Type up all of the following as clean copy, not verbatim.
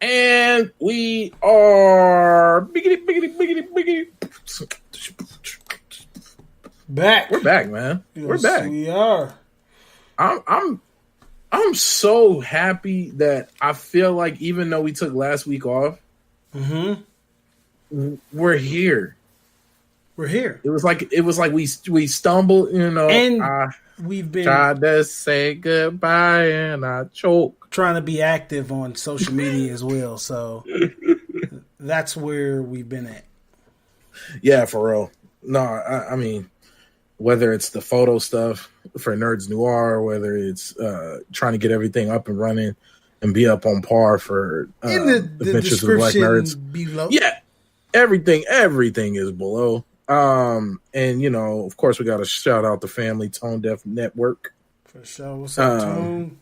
And we are back. We're back, man. Yes, we're back. We are. I'm so happy that I feel like even though we took last week off, we're here. We're here. It was like we stumbled, and we've been tried to say goodbye and I choke. Trying to be active on social media as well, so that's where we've been at. Yeah, for real. No, I mean, whether it's the photo stuff for Nerds Noir, whether it's trying to get everything up and running and be up on par for in the Adventures of Black Nerds below. Yeah, everything is below. And of course, we got to shout out the Family Tone Deaf Network for sure. What's up, Tone?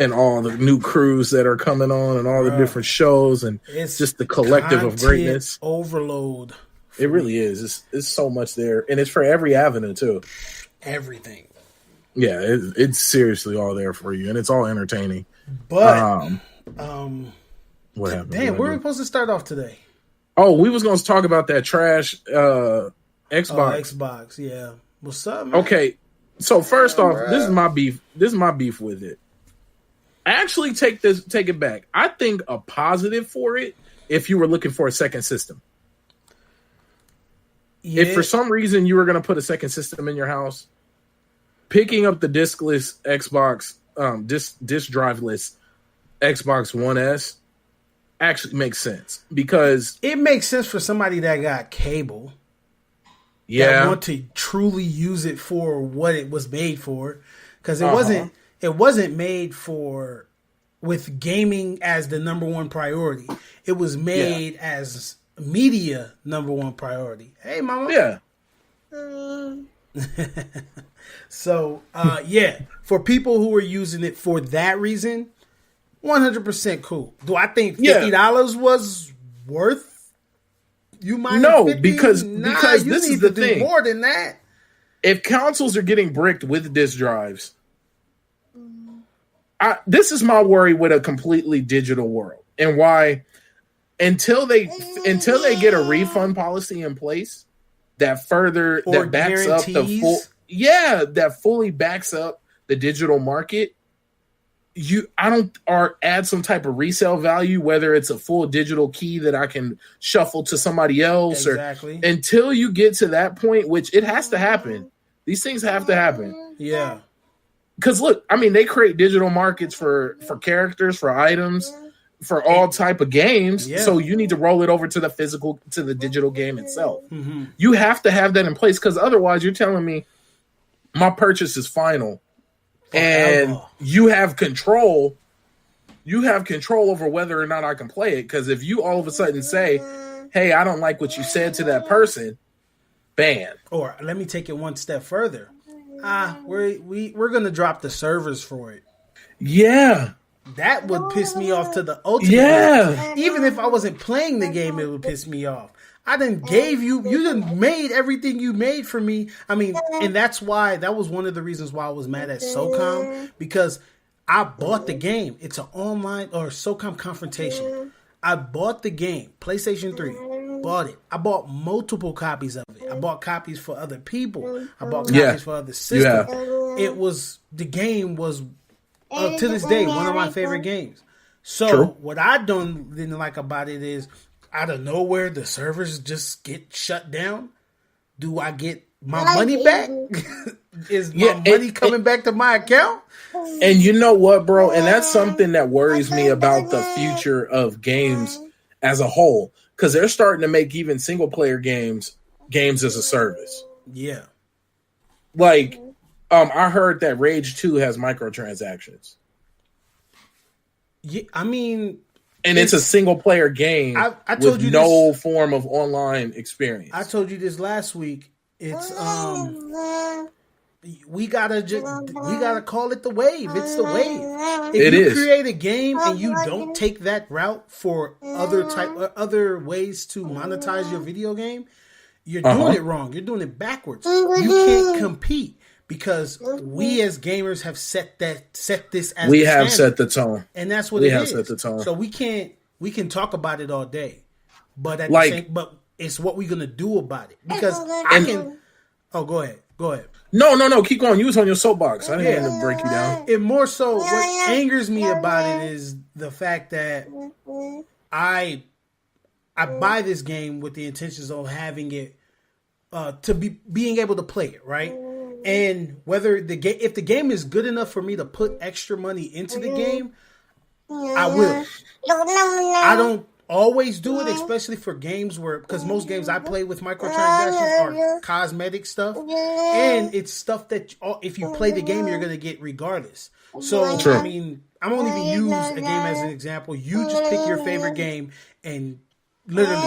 And all the new crews that are coming on, and all the different shows, and it's just the collective of greatness. Overload. It really is. It's so much there, and it's for every avenue too. Everything. Yeah, it's seriously all there for you, and it's all entertaining. But what happened? Damn, where are we supposed to start off today? Oh, we was going to talk about that trash Xbox. Xbox, yeah. What's up, man? Okay, so first off, this is my beef. This is my beef with it. Actually, take it back. I think a positive for it if you were looking for a second system. Yeah. If for some reason you were going to put a second system in your house, picking up the diskless Xbox, disc driveless Xbox One S actually makes sense because it makes sense for somebody that got cable. Yeah, that want to truly use it for what it was made for, because it wasn't made for with gaming as the number one priority. It was made as media number one priority. Hey, mama. Yeah. So, for people who are using it for that reason, 100% cool. Do I think $50 was worth? You might because you this need is the to thing. Do more than that. If consoles are getting bricked with disk drives, this is my worry with a completely digital world, and why until they get a refund policy in place that backs up the full, that fully backs up the digital market. Add some type of resale value, whether it's a full digital key that I can shuffle to somebody else, exactly. Or until you get to that point, which it has to happen. These things have to happen. Yeah. Because look, I mean, they create digital markets for characters, for items, for all type of games. Yeah. So you need to roll it over to the digital game itself. Mm-hmm. You have to have that in place, because otherwise you're telling me my purchase is final. And you have control over whether or not I can play it. Because if you all of a sudden say, hey, I don't like what you said to that person, ban. Or let me take it one step further. We're going to drop the servers for it. Yeah. That would piss me off to the ultimate. Yeah. Even if I wasn't playing the game, it would piss me off. I done gave you done made everything you made for me. I mean, and that was one of the reasons why I was mad at SOCOM, because I bought the game. It's an online or SOCOM confrontation. I bought the game, PlayStation 3, bought it. I bought multiple copies of it. I bought copies for other people. I bought copies for other systems. The game was, to this day, one of my favorite games. So what I didn't like about it is, out of nowhere, the servers just get shut down. Do I get my money back? Is my money coming back to my account? And you know what, bro? And that's something that worries me about the future of games as a whole. Because they're starting to make even single-player games as a service. Yeah. Like, I heard that Rage 2 has microtransactions. Yeah, I mean... And it's a single player game I told with you no form of online experience. I told you this last week. It's we gotta call it the wave. It's the wave. If you create a game and you don't take that route for other ways to monetize your video game, you're doing it wrong. You're doing it backwards. You can't compete. Because we as gamers have set this as we the have standard. Set the tone, and that's what we have set the tone. So we can't we can talk about it all day, but at Like- the same, but it's what we're gonna do about it because I can. Oh, go ahead. No. Keep going. You was on your soapbox. I didn't mean to break you down. And more so, what angers me about it is the fact that I buy this game with the intentions of having it to being able to play it, right? And whether if the game is good enough for me to put extra money into the game, I will. I don't always do it, especially for games because most games I play with microtransactions are cosmetic stuff, and it's stuff that if you play the game, you're gonna get regardless. So True. I mean, I'm only gonna use a game as an example. You just pick your favorite game and literally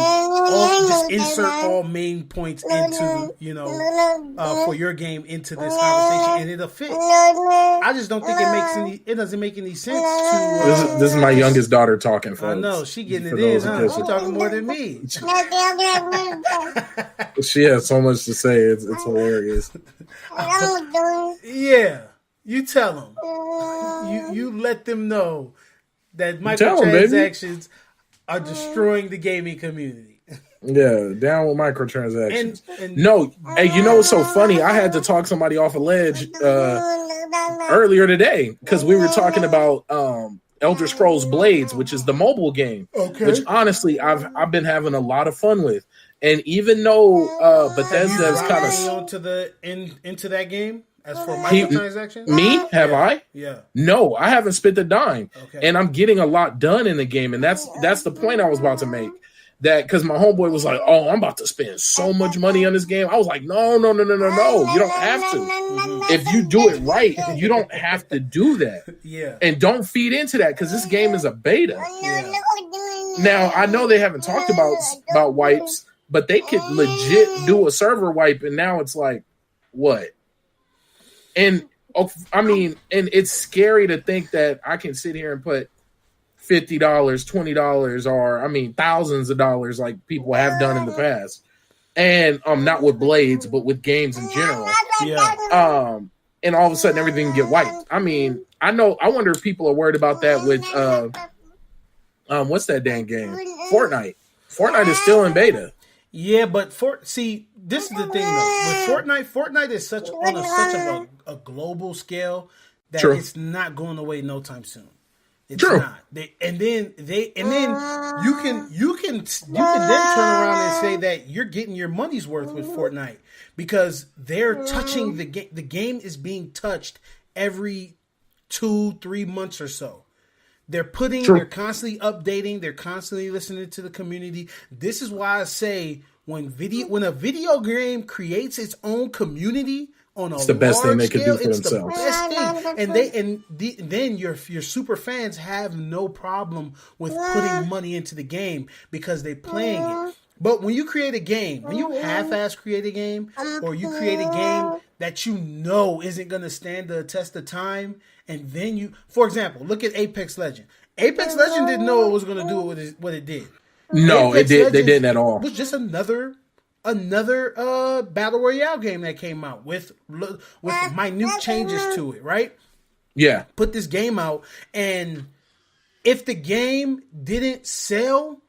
just insert all main points into for your game into this conversation, and it'll fit. I just don't think it doesn't make any sense to. This is my youngest daughter talking, folks. I know she getting it in, huh? She talking more than me. She has so much to say. It's hilarious. Yeah, you tell them. You let them know that microtransactions are destroying the gaming community. Yeah, down with microtransactions. And no, hey, you know what's so funny? I had to talk somebody off a ledge earlier today because we were talking about Elder Scrolls Blades, which is the mobile game, which honestly I've been having a lot of fun with. And even though Bethesda's kind of into that game as for microtransactions, I? Yeah. No, I haven't spent a dime, okay. And I'm getting a lot done in the game, and that's the point I was about to make. That because my homeboy was like, "Oh, I'm about to spend so much money on this game." I was like, "No, you don't have to. If you do it right, you don't have to do that. Yeah, and don't feed into that because this game is a beta. Yeah. Now I know they haven't talked about wipes, but they could legit do a server wipe, and now it's like, what? And I mean, and it's scary to think that I can sit here and put $50, $20, or I mean thousands of dollars like people have done in the past. And not with Blades, but with games in general. Yeah. And all of a sudden everything can get wiped. I mean, I wonder if people are worried about that with what's that dang game? Fortnite. Fortnite is still in beta. Yeah, but this is the thing though. With Fortnite is such of a global scale that True. It's not going away no time soon. It's True. not. And then you can then turn around and say that you're getting your money's worth with Fortnite because they're touching the game. The game is being touched every 2-3 months or so. They're constantly updating. They're constantly listening to the community. This is why I say when a video game creates its own community on it's the best thing they scale, could do for it's themselves. The best thing. Then your super fans have no problem with putting money into the game because they're playing it. But when you create a game, when you half-ass create a game, or you create a game that you know isn't going to stand the test of time, and then for example, look at Apex Legend. Apex Legend didn't know it was going to do what it did. No, Apex it did. Legends They didn't at all. It was just another battle royale game that came out with minute changes to it, right? Yeah. Put this game out, and if the game didn't sell,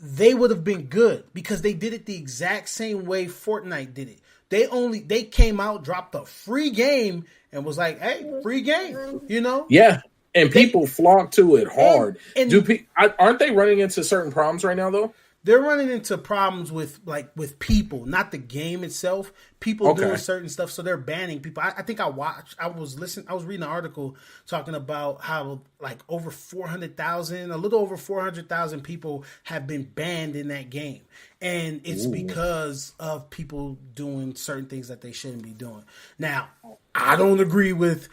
they would have been good because they did it the exact same way Fortnite did it. They came out, dropped a free game, and was like, "Hey, free game," you know? Yeah, and people flock to it hard. And aren't they running into certain problems right now though? They're running into problems with people, not the game itself. People doing certain stuff, so they're banning people. I think I was reading an article talking about how like a little over 400,000 people have been banned in that game, and it's because of people doing certain things that they shouldn't be doing. Now, I don't agree with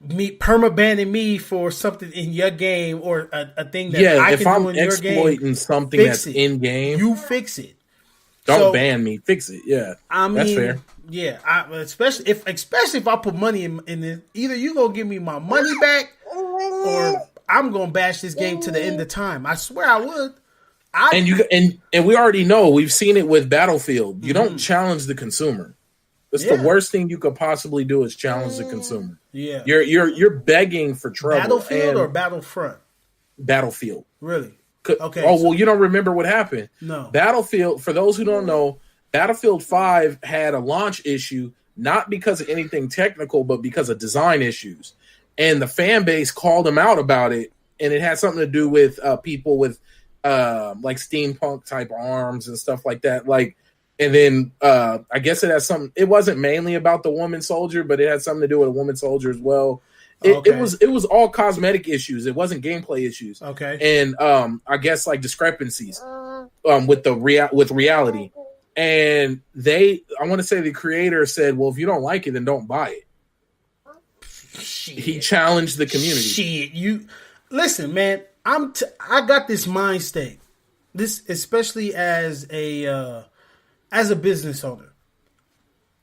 me perma-banning me for something in your game or a thing that I can do in your game. If I'm exploiting something that's in game, you fix it. Don't ban me. Fix it. Yeah, I mean, that's fair. Yeah, especially if I put money in it, either you gonna give me my money back or I'm gonna bash this game to the end of time. I swear I would. And we already know, we've seen it with Battlefield. You don't challenge the consumer. That's the worst thing you could possibly do is challenge the consumer. Yeah, you're begging for trouble. Battlefield or Battlefront? Battlefield. Really? Okay. Oh, well, you don't remember what happened. No. Battlefield, for those who don't know, Battlefield 5 had a launch issue, not because of anything technical, but because of design issues. And the fan base called them out about it. And it had something to do with people with like steampunk type arms and stuff like that. Like, and then I guess it has something. It wasn't mainly about the woman soldier, but it had something to do with a woman soldier as well. It was all cosmetic issues. It wasn't gameplay issues. Okay. And I guess like discrepancies with reality. And I want to say the creator said, well, if you don't like it, then don't buy it. Shit. He challenged the community. Shit, you listen, man. I got this mind state. This, especially as a business owner.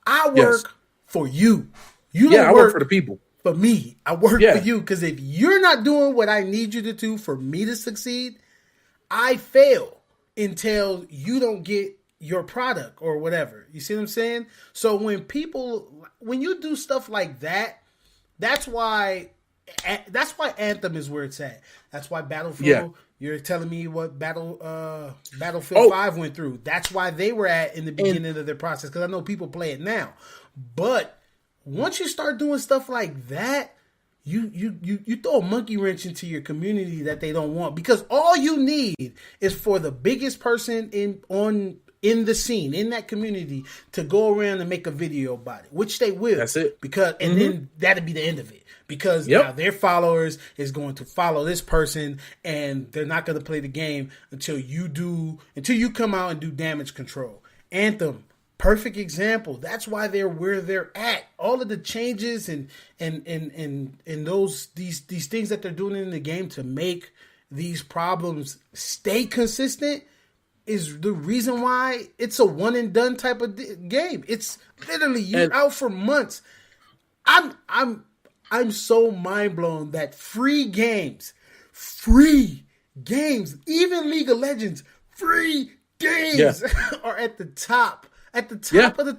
I work for you. You don't I work for the people. For me, I work for you, because if you're not doing what I need you to do for me to succeed, I fail until you don't get your product or whatever. You see what I'm saying? So when you do stuff like that, that's why Anthem is where it's at. That's why Battlefield. Yeah. You're telling me what Battlefield 5 went through. That's why they were at in the beginning of their process, because I know people play it now, but once you start doing stuff like that, you throw a monkey wrench into your community that they don't want, because all you need is for the biggest person in the scene, in that community, to go around and make a video about it, which they will. That's it. Because then that'll be the end of it. Because now their followers is going to follow this person, and they're not going to play the game until you come out and do damage control. Anthem, perfect example. That's why they're where they're at. All of the changes and these things that they're doing in the game to make these problems stay consistent is the reason why it's a one and done type of game. It's literally you're out for months. I'm so mind blown that free games, even League of Legends, free games are at the top. At the top of the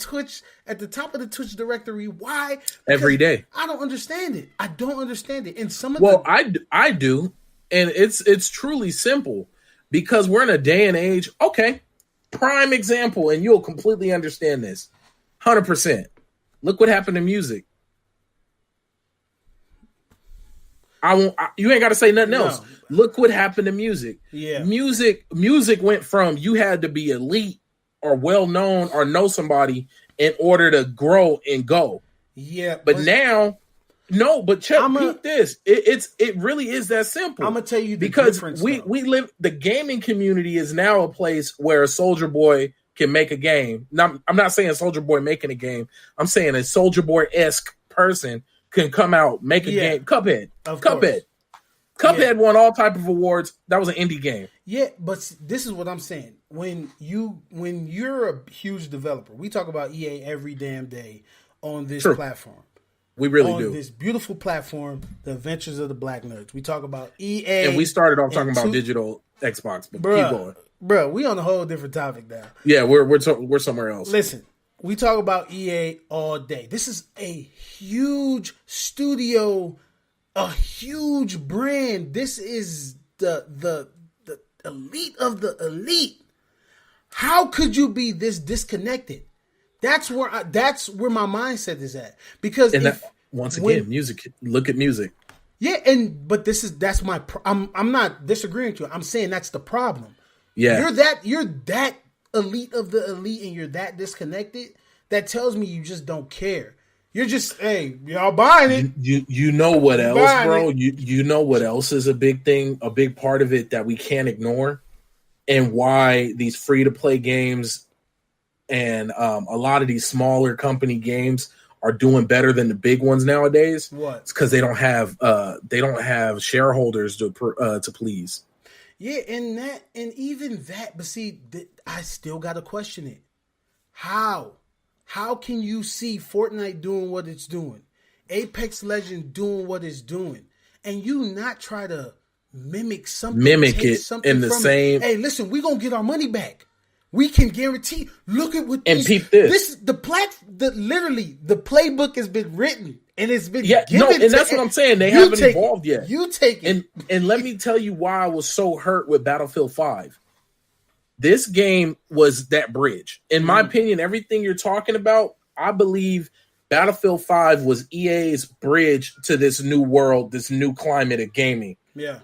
Twitch directory. Why? Because every day. I don't understand it. And some of I do, and it's truly simple, because we're in a day and age. Okay, prime example, and you'll completely understand this. 100%. Look what happened to music. You ain't got to say nothing else. Look what happened to music. Yeah, music went from you had to be elite or well known or know somebody in order to grow and go. Yeah, but now, no. But peep this. It really is that simple. I'm gonna tell you because we live. The gaming community is now a place where a Soldier Boy can make a game. Now, I'm not saying Soldier Boy making a game. I'm saying a Soldier Boy-esque person can come out, make a game. Cuphead. Cuphead won all type of awards. That was an indie game. Yeah, but this is what I'm saying. When you're a huge developer, we talk about EA every damn day on this platform. We really do. On this beautiful platform, the Adventures of the Black Nerds. We talk about EA. And we started off talking about digital Xbox, but keep going. Bro, we on a whole different topic now. Yeah, we're somewhere else. Listen, we talk about EA all day. This is a huge studio, a huge brand. This is the elite of the elite. How could you be this disconnected? That's where my mindset is at. Because music. Look at music. Yeah, but that's my. I'm not disagreeing with you. I'm saying that's the problem. Yeah, you're that elite of the elite, and you're that disconnected. That tells me you just don't care. You're just, hey, y'all buying it. You know what else, bro? You know what else is a big thing, a big part of it that we can't ignore, and why these free to play games and a lot of these smaller company games are doing better than the big ones nowadays. What? It's because they don't have shareholders to please. Yeah, and even that. But see, I still got to question it. How can you see Fortnite doing what it's doing, Apex Legends doing what it's doing, and you not try to mimic something? In the same. Hey, listen, we gonna get our money back. We can guarantee. Look at what and peep this. Literally the playbook has been written. And it's been and that's what I'm saying. They haven't evolved yet. You take it. And let me tell you why I was so hurt with Battlefield 5. This game was that bridge. In my opinion, everything you're talking about, I believe Battlefild 5 was EA's bridge to this new world, this new climate of gaming. Yeah.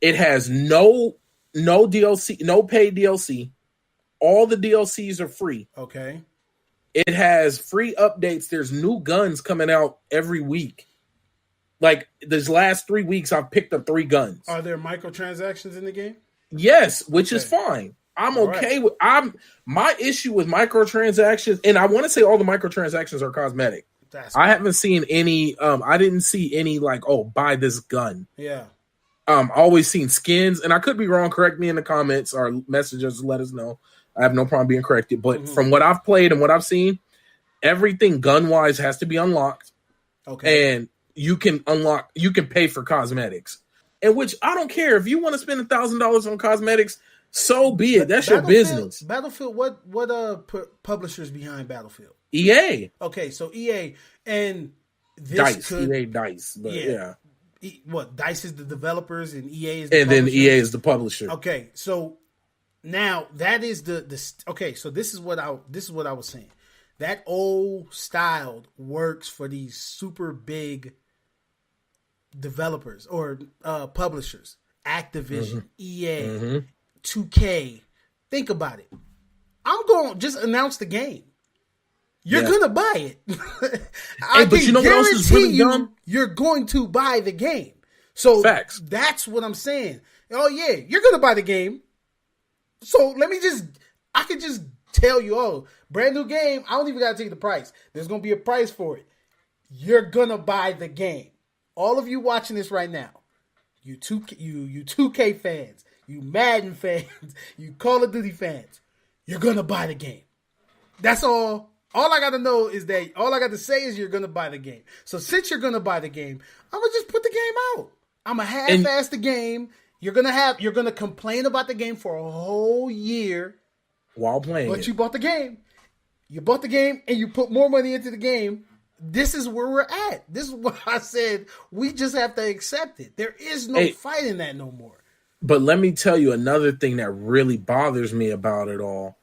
It has no DLC, no paid DLC. All the DLCs are free. Okay. It has free updates. There's new guns coming out every week. Like these last 3 weeks, I've picked up 3 guns. Are there microtransactions in the game? Yes, which is fine. I'm okay with. My issue with microtransactions, and I want to say all the microtransactions are cosmetic. I haven't seen any. I didn't see any like, oh, buy this gun. Yeah. Always seen skins, and I could be wrong. Correct me in the comments or message us. Let us know. I have no problem being corrected. But from what I've played and what I've seen, everything gun wise has to be unlocked. Okay. And you can pay for cosmetics. And which I don't care. If you want to spend $1,000 on cosmetics, so be it. That's your business. Battlefield, what publishers behind Battlefield? EA. Okay, so EA and this DICE. EA DICE. But yeah. What, DICE is the developers and EA is the publisher? Then EA is the publisher. Okay, so now that is okay, so this is what I was saying. That old style works for these super big developers or publishers. Activision, EA, 2K. Think about it. I'm going to just announce the game. You're going to buy it. I but you know what else is really dumb? You're going to buy the game. So facts. That's what I'm saying. Oh yeah, you're going to buy the game. So I could just tell you, oh, brand new game. I don't even got to tell you the price. There's going to be a price for it. You're going to buy the game. All of you watching this right now, you 2K fans, you Madden fans, you Call of Duty fans, you're going to buy the game. That's all. All I got to know is that all I got to say is you're going to buy the game. So since you're going to buy the game, I'm going to just put the game out. I'm going to half-ass the game. You're going to complain about the game for a whole year while playing but you bought the game. You bought the game and you put more money into the game. This is where we're at. This is what I said. We just have to accept it. There is no fight in that no more. But let me tell you another thing that really bothers me about it all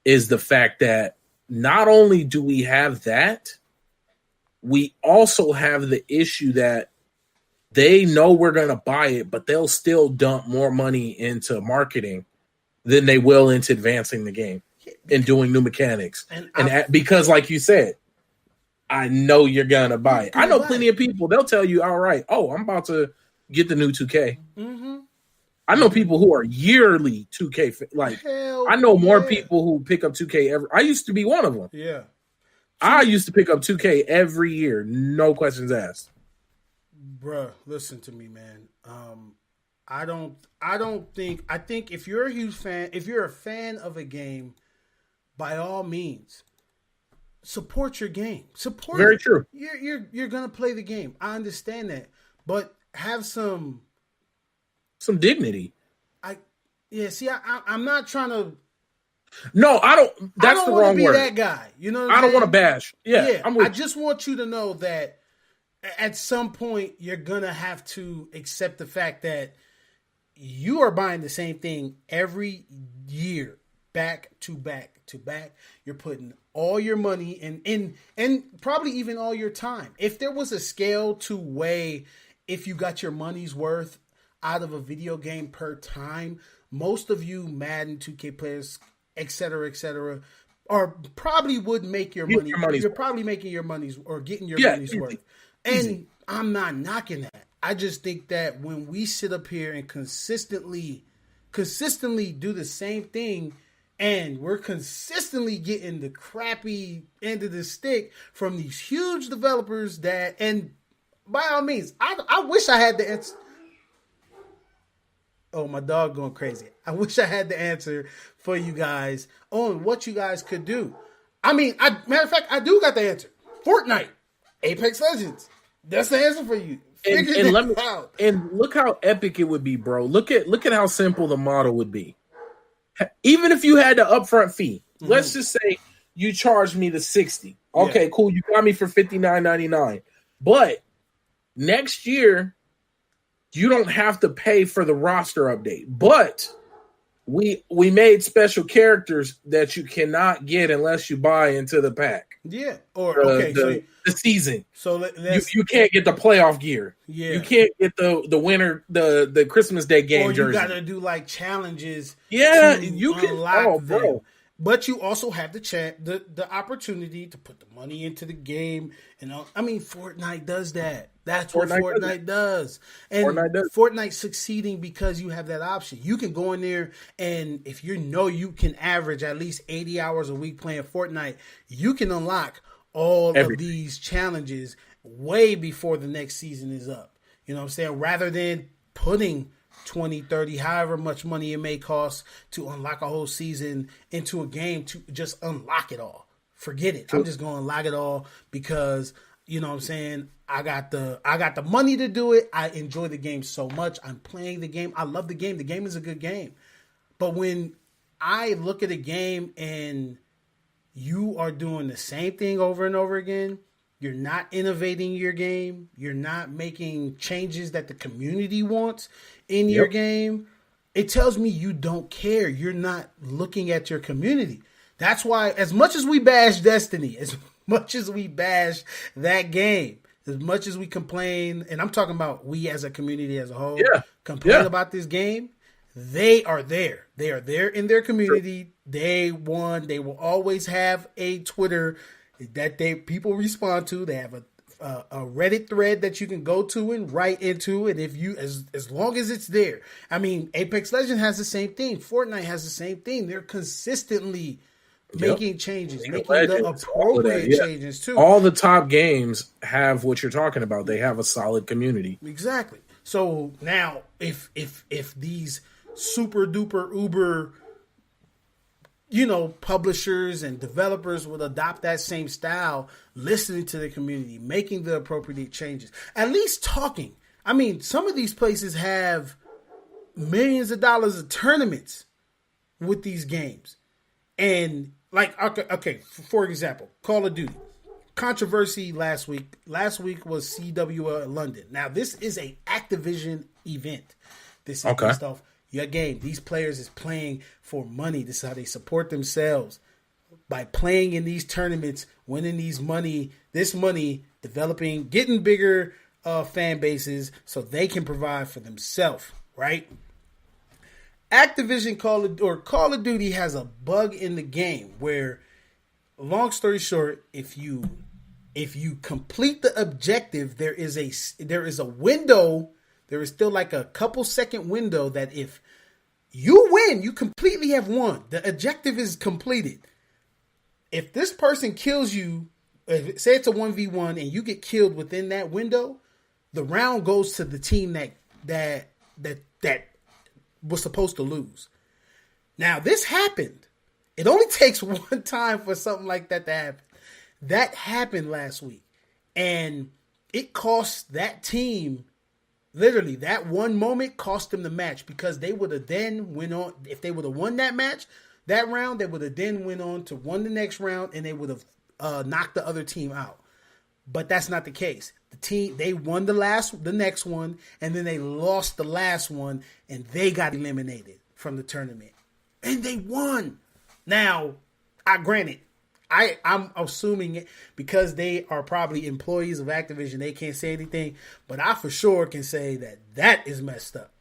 is the fact that not only do we have that, we also have the issue that they know we're going to buy it, but they'll still dump more money into marketing than they will into advancing the game and doing new mechanics. Because like you said, I know you're going to buy it. I know plenty of people, they'll tell you, all right, I'm about to get the new 2K. Mm-hmm. I know people who are yearly 2K. I know more people who pick up 2K every. I used to be one of them. Yeah. I used to pick up 2K every year. No questions asked. Bruh, listen to me, man. I think if you're a huge fan, if you're a fan of a game, by all means, support your game. Support Very it. True. You're gonna play the game. I understand that. But have some dignity. I'm not trying to. No, I don't. That's the wrong word. That guy, you know. I don't want to bash. Yeah, I just want you to know that at some point you're gonna have to accept the fact that you are buying the same thing every year, back to back to back. You're putting all your money and probably even all your time. If there was a scale to weigh if you got your money's worth out of a video game per time, most of you Madden 2K players, etc., or probably would make your money. You're probably making your money's or getting your money's worth. And I'm not knocking that. I just think that when we sit up here and consistently do the same thing, and we're consistently getting the crappy end of the stick from these huge developers and by all means, I wish I had the answer. Oh, my dog going crazy. I wish I had the answer for you guys on what you guys could do. I mean, matter of fact, I do got the answer. Fortnite, Apex Legends. That's the answer for you. And look how epic it would be, bro. Look at how simple the model would be. Even if you had the upfront fee, let's just say you charged me the $60. Okay, cool. You got me for $59.99. But next year, you don't have to pay for the roster update. But we made special characters that you cannot get unless you buy into the pack. Yeah. Or the season. So you can't get the playoff gear. Yeah. You can't get the winter the Christmas Day game jersey. Or you gotta do like challenges. Yeah, you can unlock them. Bro. But you also have the opportunity to put the money into the game. And I mean, Fortnite does that. That's what Fortnite does. And Fortnite's succeeding because you have that option. You can go in there, and if you can average at least 80 hours a week playing Fortnite, you can unlock all of these challenges way before the next season is up. You know what I'm saying? Rather than putting 20, 30, however much money it may cost to unlock a whole season into a game to just unlock it all. Forget it. I'm just going to unlock it all because, you know what I'm saying, I got the money to do it. I enjoy the game so much. I'm playing the game. I love the game. The game is a good game. But when I look at a game and you are doing the same thing over and over again, you're not innovating your game. You're not making changes that the community wants in your game. It tells me you don't care. You're not looking at your community. That's why, as much as we bash Destiny, as much as we bash that game, as much as we complain, and I'm talking about we as a community as a whole, complain about this game, they are there. They are there in their community. Day one, they will always have a Twitter that people respond to. They have a Reddit thread that you can go to and write into, and if you as long as it's there. I mean, Apex Legends has the same thing. Fortnite has the same thing. They're consistently making changes, making the appropriate changes too. All the top games have what you're talking about. They have a solid community. Exactly. So now, if these super duper uber, publishers and developers would adopt that same style, listening to the community, making the appropriate changes, at least talking. I mean, some of these places have millions of dollars of tournaments with these games. And like, okay, for example, Call of Duty. Controversy last week. Last week was CWL London. Now, this is a Activision event. This is based off your game. These players is playing for money. This is how they support themselves. By playing in these tournaments, winning this money, developing, getting bigger fan bases so they can provide for themselves, right? Activision Call of Duty has a bug in the game where, long story short, if you complete the objective, there is a window. There is still like a couple second window that if you win, you completely have won. The objective is completed. If this person kills you, say it's a 1v1 and you get killed within that window, the round goes to the team that was supposed to lose. Now, this happened. It only takes one time for something like that to happen. That happened last week. And it cost that team, literally, that one moment cost them the match, because they would have then went on. If they would have won that match, that round, they would have then went on to win the next round, and they would have knocked the other team out. But that's not the case. They won the next one, and then they lost the last one, and they got eliminated from the tournament. And they won. Now, I'm assuming it because they are probably employees of Activision. They can't say anything, but I for sure can say that is messed up.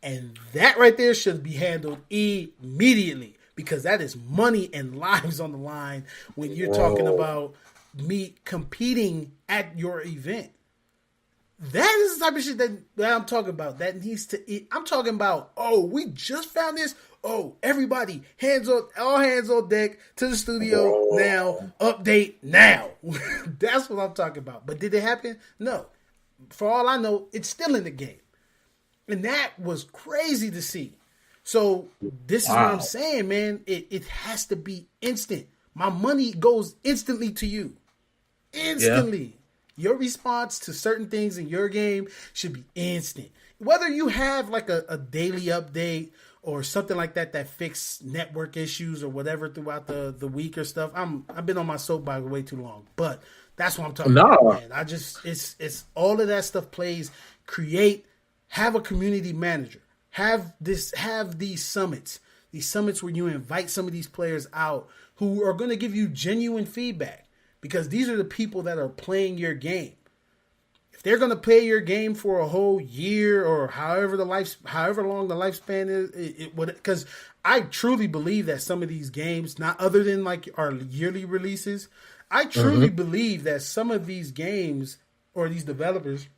And that right there should be handled immediately, because that is money and lives on the line when you're talking about me competing at your event. That is the type of shit that I'm talking about. I'm talking about, we just found this. Everybody, all hands on deck to the studio now. Update now. That's what I'm talking about. But did it happen? No. For all I know, it's still in the game. And that was crazy to see. So this is what I'm saying, man. It has to be instant. My money goes instantly to you. Instantly. Yeah. Your response to certain things in your game should be instant. Whether you have like a daily update or something like that fix network issues or whatever throughout the week or stuff. I've been on my soapbox way too long, but that's what I'm talking about, man. I just it's all of that stuff plays. Have a community manager. Have these summits where you invite some of these players out who are going to give you genuine feedback, because these are the people that are playing your game. If they're going to play your game for a whole year or however long the lifespan is, because I truly believe that some of these games, not other than like our yearly releases, I truly believe that some of these games or these developers,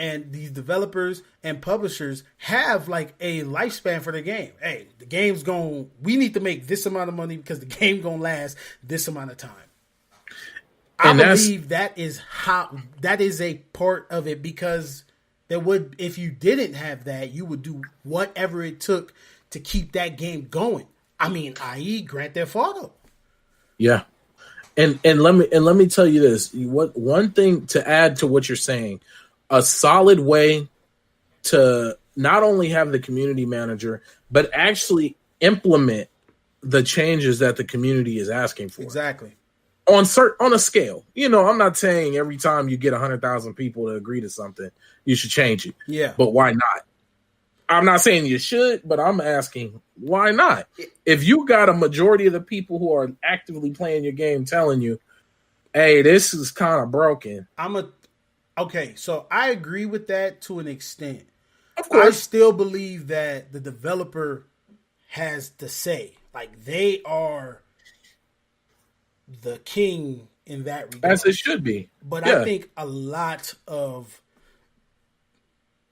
and these developers and publishers have like a lifespan for the game. Hey, the game's we need to make this amount of money because the game gonna last this amount of time. I believe that is a part of it, because if you didn't have that, you would do whatever it took to keep that game going. I mean, i.e. Grand Theft Auto. Yeah. And let me tell you this. One thing to add to what you're saying, a solid way to not only have the community manager, but actually implement the changes that the community is asking for. Exactly. On a scale. I'm not saying every time you get 100,000 people to agree to something, you should change it. Yeah. But why not? I'm not saying you should, but I'm asking, why not? If you got a majority of the people who are actively playing your game telling you, hey, this is kind of broken. Okay, so I agree with that to an extent. Of course. I still believe that the developer has the say. Like, they are the king in that regard. As it should be. But yeah. I think a lot of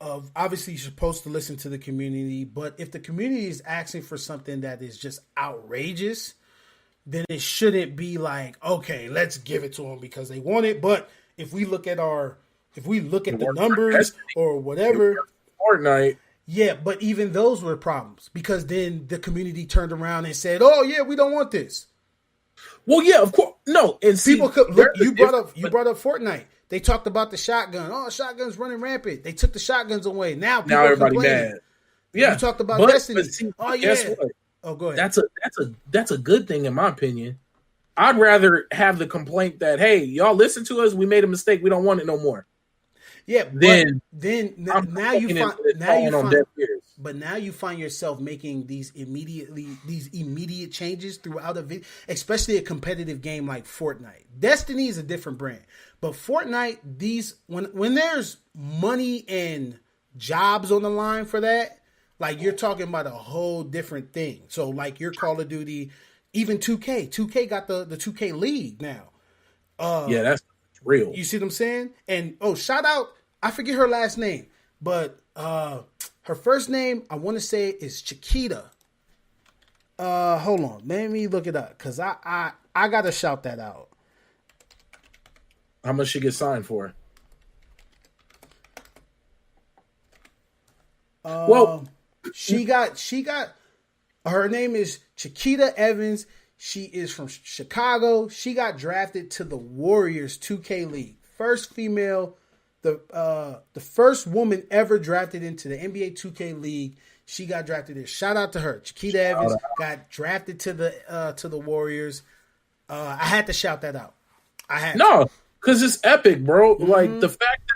obviously you're supposed to listen to the community, but if the community is asking for something that is just outrageous, then it shouldn't be like, okay, let's give it to them because they want it. But if we look at the numbers or whatever, Fortnite. Yeah, but even those were problems, because then the community turned around and said, "Oh yeah, we don't want this." Well, yeah, of course. No, and people could look. You brought up Fortnite. They talked about the shotgun. Oh, shotguns running rampant. They took the shotguns away. Now everybody mad. Yeah, you talked about Destiny. Oh yeah. Guess what? Oh, go ahead. That's a good thing in my opinion. I'd rather have the complaint that, hey, y'all listen to us. We made a mistake. We don't want it no more. Yeah, now you find yourself making these immediate changes throughout a video, especially a competitive game like Fortnite. Destiny is a different brand, but Fortnite, when there's money and jobs on the line for that, like, you're talking about a whole different thing. So like your Call of Duty, even 2K got the 2K League now. Yeah, that's real. You see what I'm saying? And shout out, I forget her last name, but her first name, I want to say, is Chiquita. Hold on, let me look it up, because I gotta shout that out. How much she get signed for? She got. Her name is Chiquita Evans. She is from Chicago. She got drafted to the Warriors 2K League. First female, the first woman ever drafted into the NBA 2K League. She got drafted there. Shout out to her. Chiquita Evans got drafted to the Warriors. I had to shout that out. Because it's epic, bro. Mm-hmm. Like, the fact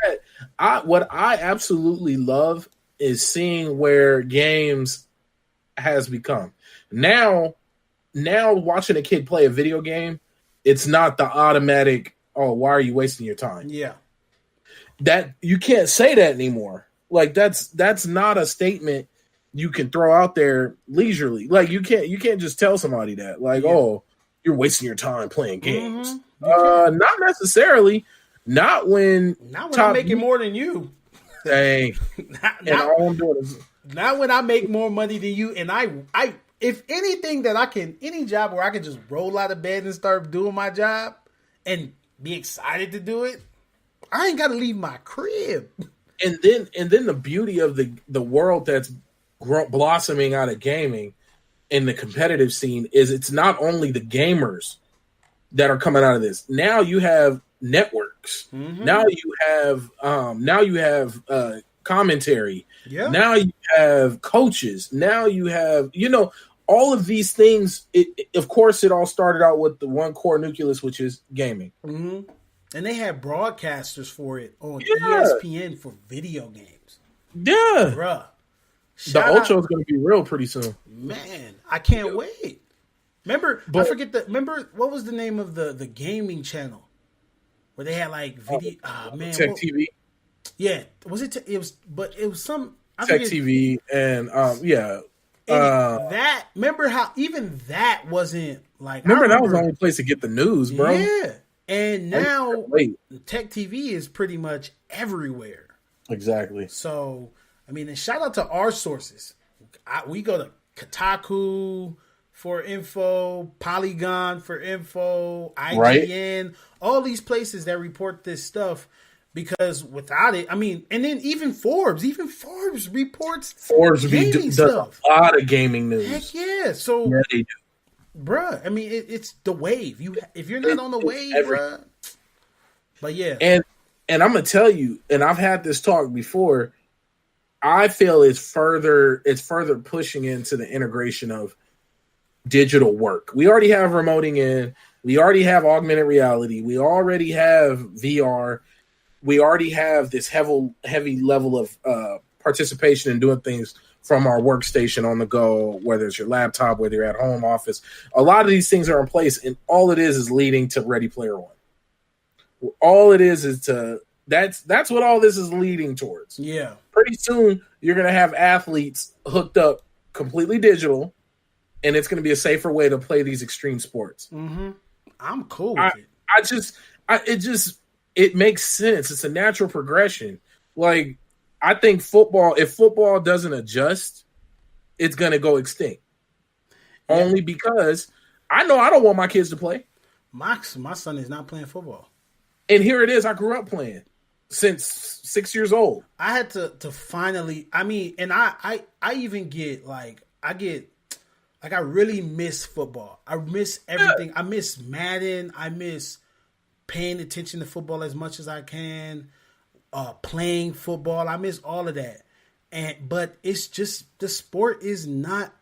that what I absolutely love is seeing where games has become. Now watching a kid play a video game, it's not the automatic, oh, why are you wasting your time? Yeah. That you can't say that anymore. Like, that's not a statement you can throw out there leisurely. Like, you can't just tell somebody that, like, oh, you're wasting your time playing games. Mm-hmm. Not necessarily. Not when I'm making more than you. Dang. All I'm doing is, not when I make more money than you, and I if anything that I can, any job where I can just roll out of bed and start doing my job and be excited to do it, I ain't got to leave my crib. And then the beauty of the world that's blossoming out of gaming in the competitive scene is it's not only the gamers that are coming out of this. Now you have networks. Mm-hmm. Now you have commentary. Yeah. Now you have coaches. Now you have, all of these things. Of course, it all started out with the one core nucleus, which is gaming. Mm-hmm. And they had broadcasters for it on ESPN for video games. Yeah. Bruh. The Ultra is going to be real pretty soon. Man, I can't wait. Remember, what was the name of the gaming channel? Where they had like video, Tech TV. Yeah, was it? It was some Tech TV and that. Remember how even that wasn't like. Remember that was the only place to get the news, bro. Yeah, and now Tech TV is pretty much everywhere. Exactly. So I mean, and shout out to our sources. We go to Kotaku for info, Polygon for info, IGN, all these places that report this stuff. Because without it, I mean, and then even Forbes reports does stuff. A lot of gaming news. Heck yeah! So, yeah, they do. Bruh, I mean, it's the wave. If you're not on the wave, bruh. But yeah, and I'm gonna tell you, and I've had this talk before. I feel it's further pushing into the integration of digital work. We already have remoting in. We already have augmented reality. We already have VR. We already have this heavy level of participation in doing things from our workstation on the go, whether it's your laptop, whether you're at home office. A lot of these things are in place, and all it is leading to Ready Player One. All it is that's what all this is leading towards. Yeah. Pretty soon, you're going to have athletes hooked up completely digital, and it's going to be a safer way to play these extreme sports. Mm-hmm. I'm cool with it. It makes sense. It's a natural progression. Like, I think if football doesn't adjust, it's going to go extinct. Yeah. Only because I know I don't want my kids to play. My son is not playing football. And here it is. I grew up playing since 6 years old. I had to finally, I mean, and I even get I really miss football. I miss everything. Yeah. I miss Madden. I miss paying attention to football as much as I can, playing football. I miss all of that. But it's just, the sport is not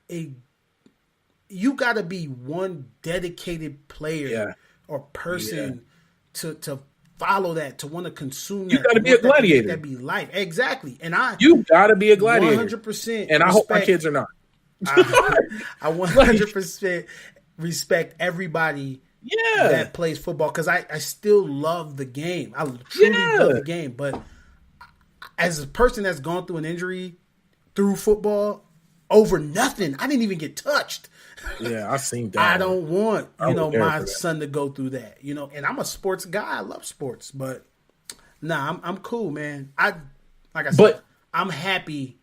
you got to be one dedicated player or person to follow that, to want to consume that. You got to be a gladiator. That be life. Exactly. And you got to be a gladiator. 100%. And I hope my kids are not. I 100% respect everybody that plays football, because I still love the game. I truly love the game. But as a person that's gone through an injury through football over nothing, I didn't even get touched. Yeah, I've seen that. I don't want my son to go through that. And I'm a sports guy. I love sports, but I'm cool, man. I'm happy.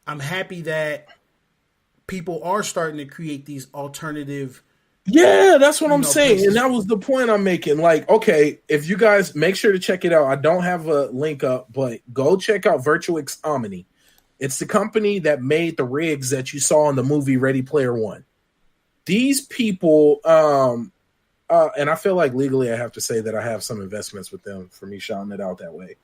I'm happy that people are starting to create these alternative. Yeah, that's what I'm saying. Places. And that was the point I'm making. Like, okay, if you guys make sure to check it out. I don't have a link up, but go check out Virtuix Omni. It's the company that made the rigs that you saw in the movie Ready Player One. These people, and I feel like legally I have to say that I have some investments with them for me shouting it out that way.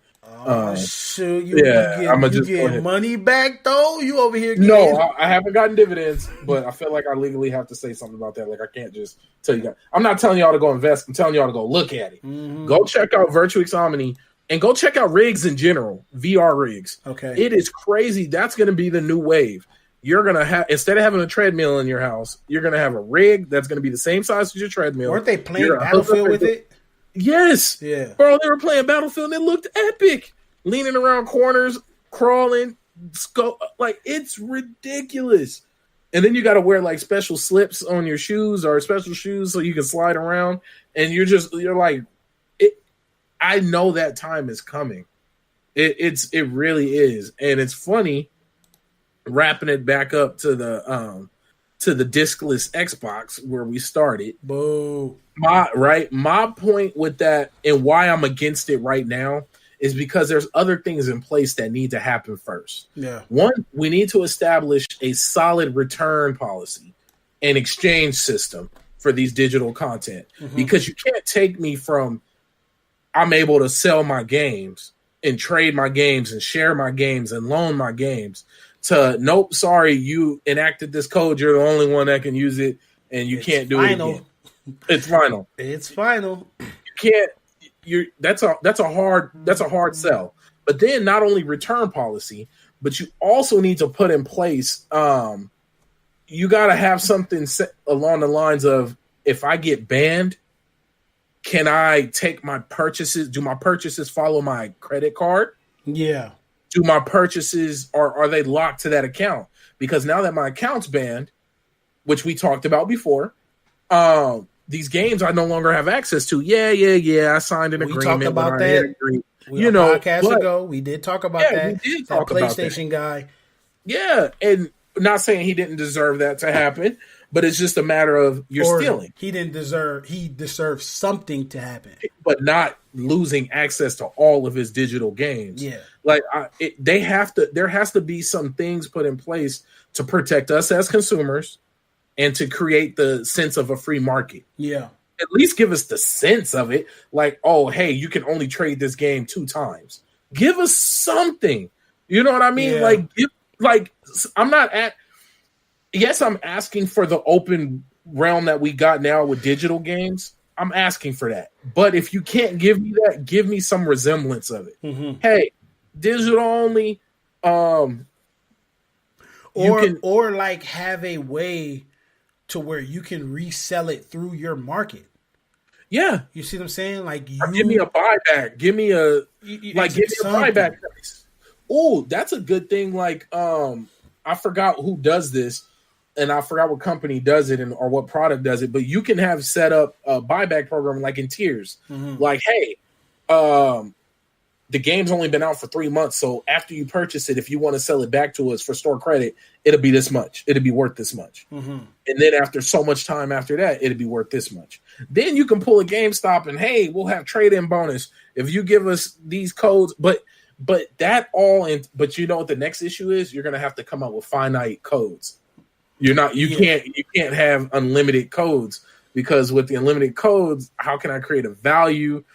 Shoot, you get money back though? You over here getting... No, I haven't gotten dividends, but I feel like I legally have to say something about that. Like, I can't just tell you guys. I'm not telling y'all to go invest. I'm telling y'all to go look at it. Mm-hmm. Go check out Virtuix Omni and go check out rigs in general, VR rigs. Okay. It is crazy. That's going to be the new wave. You're going to have, instead of having a treadmill in your house, you're going to have a rig that's going to be the same size as your treadmill. Weren't they playing Battlefield with it? Yes. Yeah. Bro, they were playing Battlefield and it looked epic. Leaning around corners, crawling, like, it's ridiculous. And then you got to wear like special slips on your shoes or special shoes so you can slide around. And you're like, I know that time is coming. It really is. And it's funny wrapping it back up to the discless Xbox where we started. Boo. My point with that and why I'm against it right now is because there's other things in place that need to happen first. Yeah. One, we need to establish a solid return policy and exchange system for these digital content, because you can't take me from I'm able to sell my games and trade my games and share my games and loan my games to nope, sorry, you enacted this code. You're the only one that can use it, and you can't do it again. It's final. It's final. You can't. That's a hard sell. But then not only return policy, but you also need to put in place. You got to have something set along the lines of, if I get banned, can I take my purchases? Do my purchases follow my credit card? Yeah. Do my purchases, are they locked to that account? Because now that my account's banned, which we talked about before, these games I no longer have access to. Yeah. I signed an agreement. We talked about that. You know, podcast ago, we did talk about that. We did talk that PlayStation guy. Yeah, and not saying he didn't deserve that to happen, but it's just a matter of stealing. He deserved something to happen, but not losing access to all of his digital games. Yeah, like there has to be some things put in place to protect us as consumers and to create the sense of a free market. Yeah. At least give us the sense of it. Like, oh, hey, you can only trade this game 2 times. Give us something. You know what I mean? Yeah. I'm asking for the open realm that we got now with digital games. I'm asking for that. But if you can't give me that, give me some resemblance of it. Mm-hmm. Hey, digital only. Or like have a way to where you can resell it through your market. Yeah. You see what I'm saying? Like, give me a buyback. Give me a buyback price. Oh, that's a good thing. Like, I forgot who does this, and I forgot what company does it or what product does it, but you can have set up a buyback program like in tiers. Mm-hmm. Like, hey, the game's only been out for 3 months, so after you purchase it, if you want to sell it back to us for store credit, it'll be this much. It'll be worth this much. Mm-hmm. And then after so much time after that, it'll be worth this much. Then you can pull a GameStop and, hey, we'll have trade-in bonus if you give us these codes. But you know what the next issue is? You're going to have to come up with finite codes. You can't have unlimited codes, because with the unlimited codes, how can I create a value?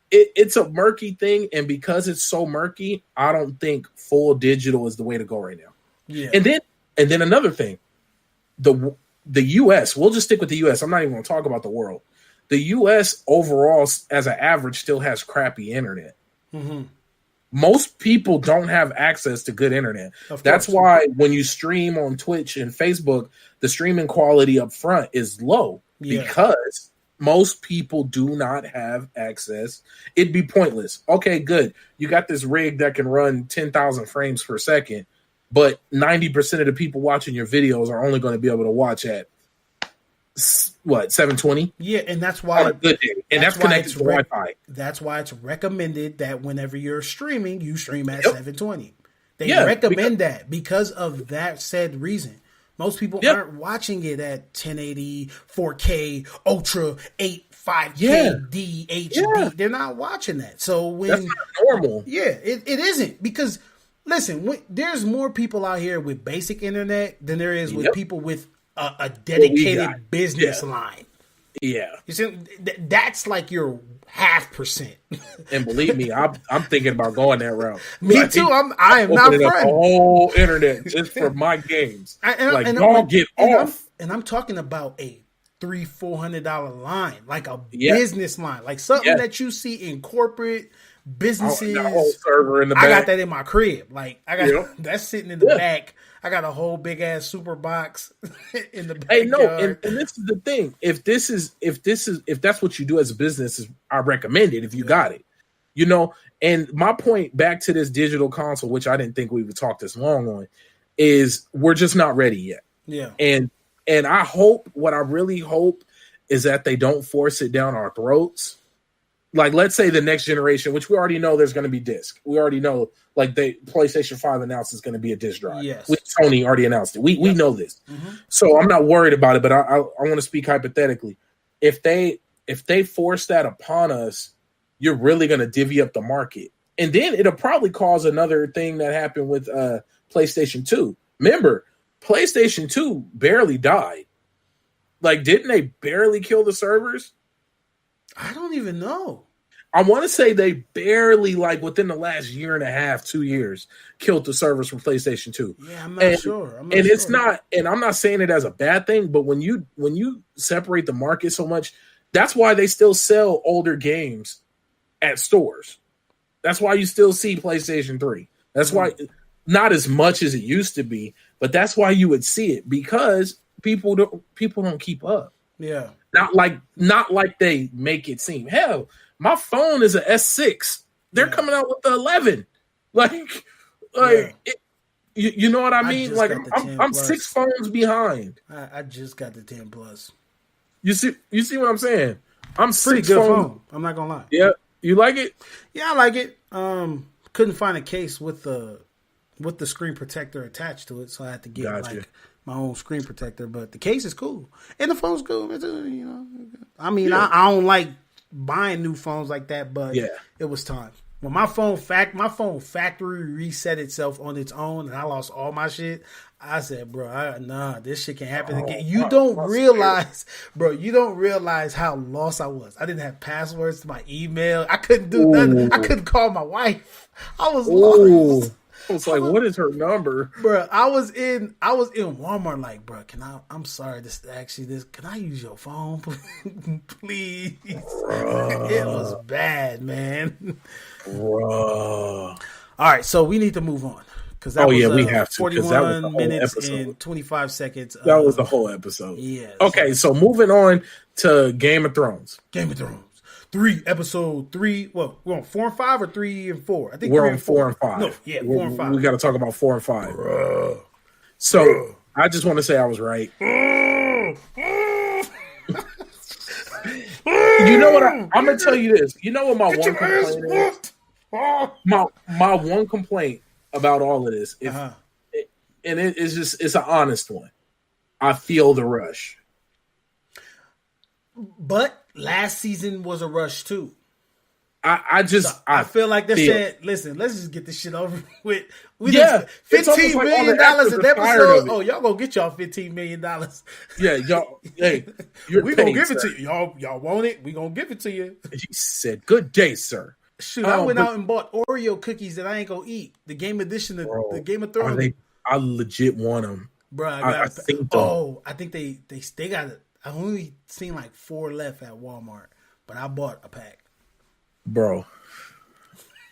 It's a murky thing, and because it's so murky, I don't think full digital is the way to go right now. Yeah. And then another thing, the US, we'll just stick with the US. I'm not even going to talk about the world. The US overall, as an average, still has crappy internet. Mm-hmm. Most people don't have access to good internet. That's why when you stream on Twitch and Facebook, the streaming quality up front is low, because most people do not have access. It'd be pointless. Okay, good. You got this rig that can run 10,000 frames per second, but 90% of the people watching your videos are only going to be able to watch at 720? Yeah, and that's why on a good day. And that's connected to Wi-Fi. That's why it's recommended that whenever you're streaming, you stream at 720. They recommend that because of that said reason. Most people aren't watching it at 1080, 4K, Ultra, 8, 5K, HD. Yeah. They're not watching that. So that's not normal. Yeah, it isn't, because listen, there's more people out here with basic internet than there is with people with a dedicated business line. Yeah, you see, that's like your 0.5%. And believe me, I'm thinking about going that route. Me too. I am not the whole internet just for my games. Get off. I'm talking about a $300-$400 line, like a business line, like something that you see in corporate businesses. The whole server in the back. I got that in my crib. Like I got that's sitting in the back. I got a whole big ass super box in the backyard. Hey, no, and this is the thing. If that's what you do as a business, I recommend it if you got it. You know, and my point back to this digital console, which I didn't think we would talk this long on, is we're just not ready yet. Yeah. And I really hope is that they don't force it down our throats. Like, let's say the next generation, which we already know there's going to be disc. We already know, like, PlayStation 5 announced it's going to be a disc drive. Yes. Sony already announced it. We know this. Mm-hmm. So I'm not worried about it, but I want to speak hypothetically. If they force that upon us, you're really going to divvy up the market. And then it'll probably cause another thing that happened with PlayStation 2. Remember, PlayStation 2 barely died. Like, didn't they barely kill the servers? I don't even know. I want to say they barely, like within the last year and a half, 2 years, killed the servers from PlayStation 2. Yeah, I'm not sure. It's not, and I'm not saying it as a bad thing, but when you separate the market so much, that's why they still sell older games at stores. That's why you still see PlayStation 3. That's why, not as much as it used to be, but that's why you would see it, because people don't keep up. Yeah. Not like they make it seem. Hell, my phone is a S6. They're coming out with the 11. You know what I mean? Like I'm 6 phones behind. I just got the 10 Plus. You see what I'm saying? I'm pretty 6 good phones. phone. I'm not gonna lie. Yeah, you like it? Yeah, I like it. Couldn't find a case with the screen protector attached to it, so I had to get my own screen protector. But the case is cool, and the phone's cool. You know, I mean, I don't like buying new phones like that, but it was time. When my phone factory reset itself on its own, and I lost all my shit, I said, bro, this shit can't happen again. You don't realize how lost I was. I didn't have passwords to my email. I couldn't do nothing. I couldn't call my wife. I was lost. I was like, what is her number? Bro, I was in Walmart like, bro, I'm sorry, can I use your phone, please? It was bad, man. Bruh. All right, so we need to move on. We have to. 41 minutes and 25 seconds. That was the whole episode. Yeah. Okay, so moving on to Game of Thrones. 3, episode 3. Well, we're on 4 and 5 or 3 and 4? I think we're on 4 and 5. No, 4 and 5. We got to talk about 4 and 5. So I just want to say I was right. You know what? I'm gonna tell you this. You know what my one complaint is? My one complaint about all of this, it's an honest one. I feel the rush. But last season was a rush too. I feel like they're saying, listen, let's just get this shit over with. $15 million an episode. Oh, y'all gonna get y'all $15 million. Yeah, y'all. Hey, we gonna give it to you. Y'all want it? We gonna give it to you. He said, "Good day, sir." Shoot, I went out and bought Oreo cookies that I ain't gonna eat. The Game Edition of the Game of Thrones. I legit want them, bro. I think they got it. I only seen like 4 left at Walmart, but I bought a pack. Bro,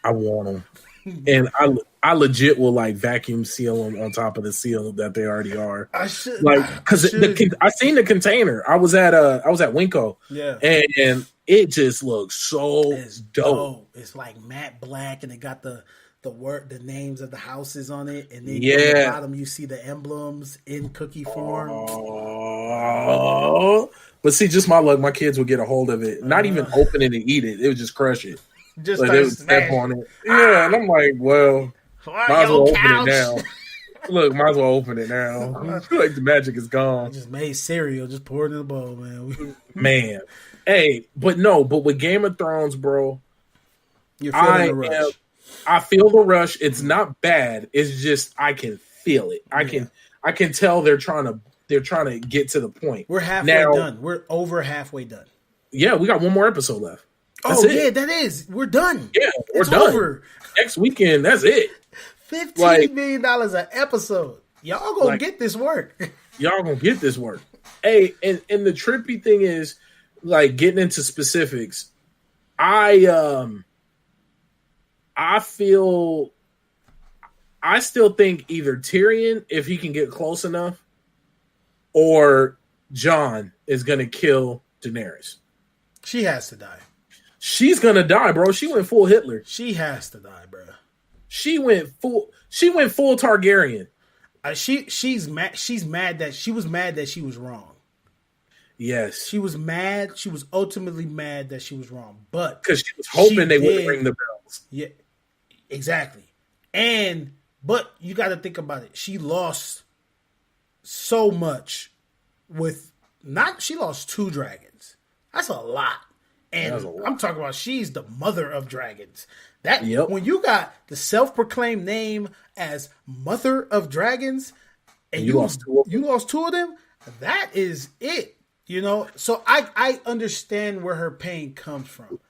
I want them, and I legit will like vacuum seal them on top of the seal that they already are. I should because I seen the container. I was at Winco, and it just looks so dope. It's like matte black, and it got the names of the houses on it, and then on the bottom you see the emblems in cookie form. But see, just my luck, my kids would get a hold of it, not even open it and eat it. It would just crush it. Just they would step on it. Yeah, and I'm like, well, might as well open it now. Look, might as well open it now. I feel like the magic is gone. I just made cereal, just poured in the bowl, man. Man. Hey, but with Game of Thrones, bro, you're feeling the rush. I feel the rush. It's not bad. It's just I can feel it. I can tell they're trying to get to the point. We're halfway done. We're over halfway done. Yeah, we got one more episode left. That is. We're done. Yeah, we're done. Over. Next weekend, that's it. $15 million an episode. Y'all gonna get this work. Y'all gonna get this work. Hey, and the trippy thing is, like, getting into specifics, I still think either Tyrion, if he can get close enough, or Jon is gonna kill Daenerys. She has to die. She's gonna die, bro. She went full Hitler. She has to die, bro. She went full Targaryen. She's mad. She's mad that she was wrong. Yes, she was mad. She was ultimately mad that she was wrong, but because she was hoping they wouldn't ring the bells. Yeah, exactly. But you got to think about it. She lost so much she lost 2 dragons. That's a lot. And I'm talking about she's the mother of dragons. When you got the self-proclaimed name as Mother of Dragons, and you lost 2 of them, that is it. You know, so I understand where her pain comes from.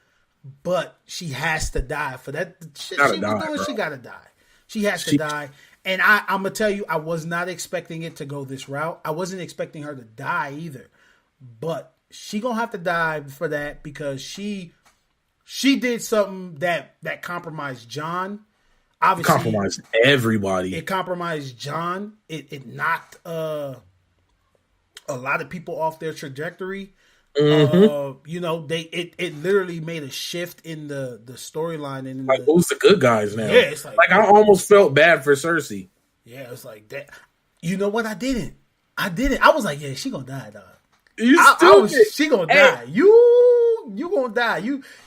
but she has to die for that shit Gotta she die, was doing. bro. She gotta die. She has to die. And I'm gonna tell you, I was not expecting it to go this route. I wasn't expecting her to die either. But she gonna have to die for that because she did something that compromised John. Obviously, Compromised everybody. It compromised John. It knocked a lot of people off their trajectory. You know, it literally made a shift in the storyline and like who's the good guys now? Yeah, it's like I almost felt bad for Cersei. Yeah, it's like that. You know what? I didn't. I was like, yeah, she gonna die, dog. She gonna die. You gonna die.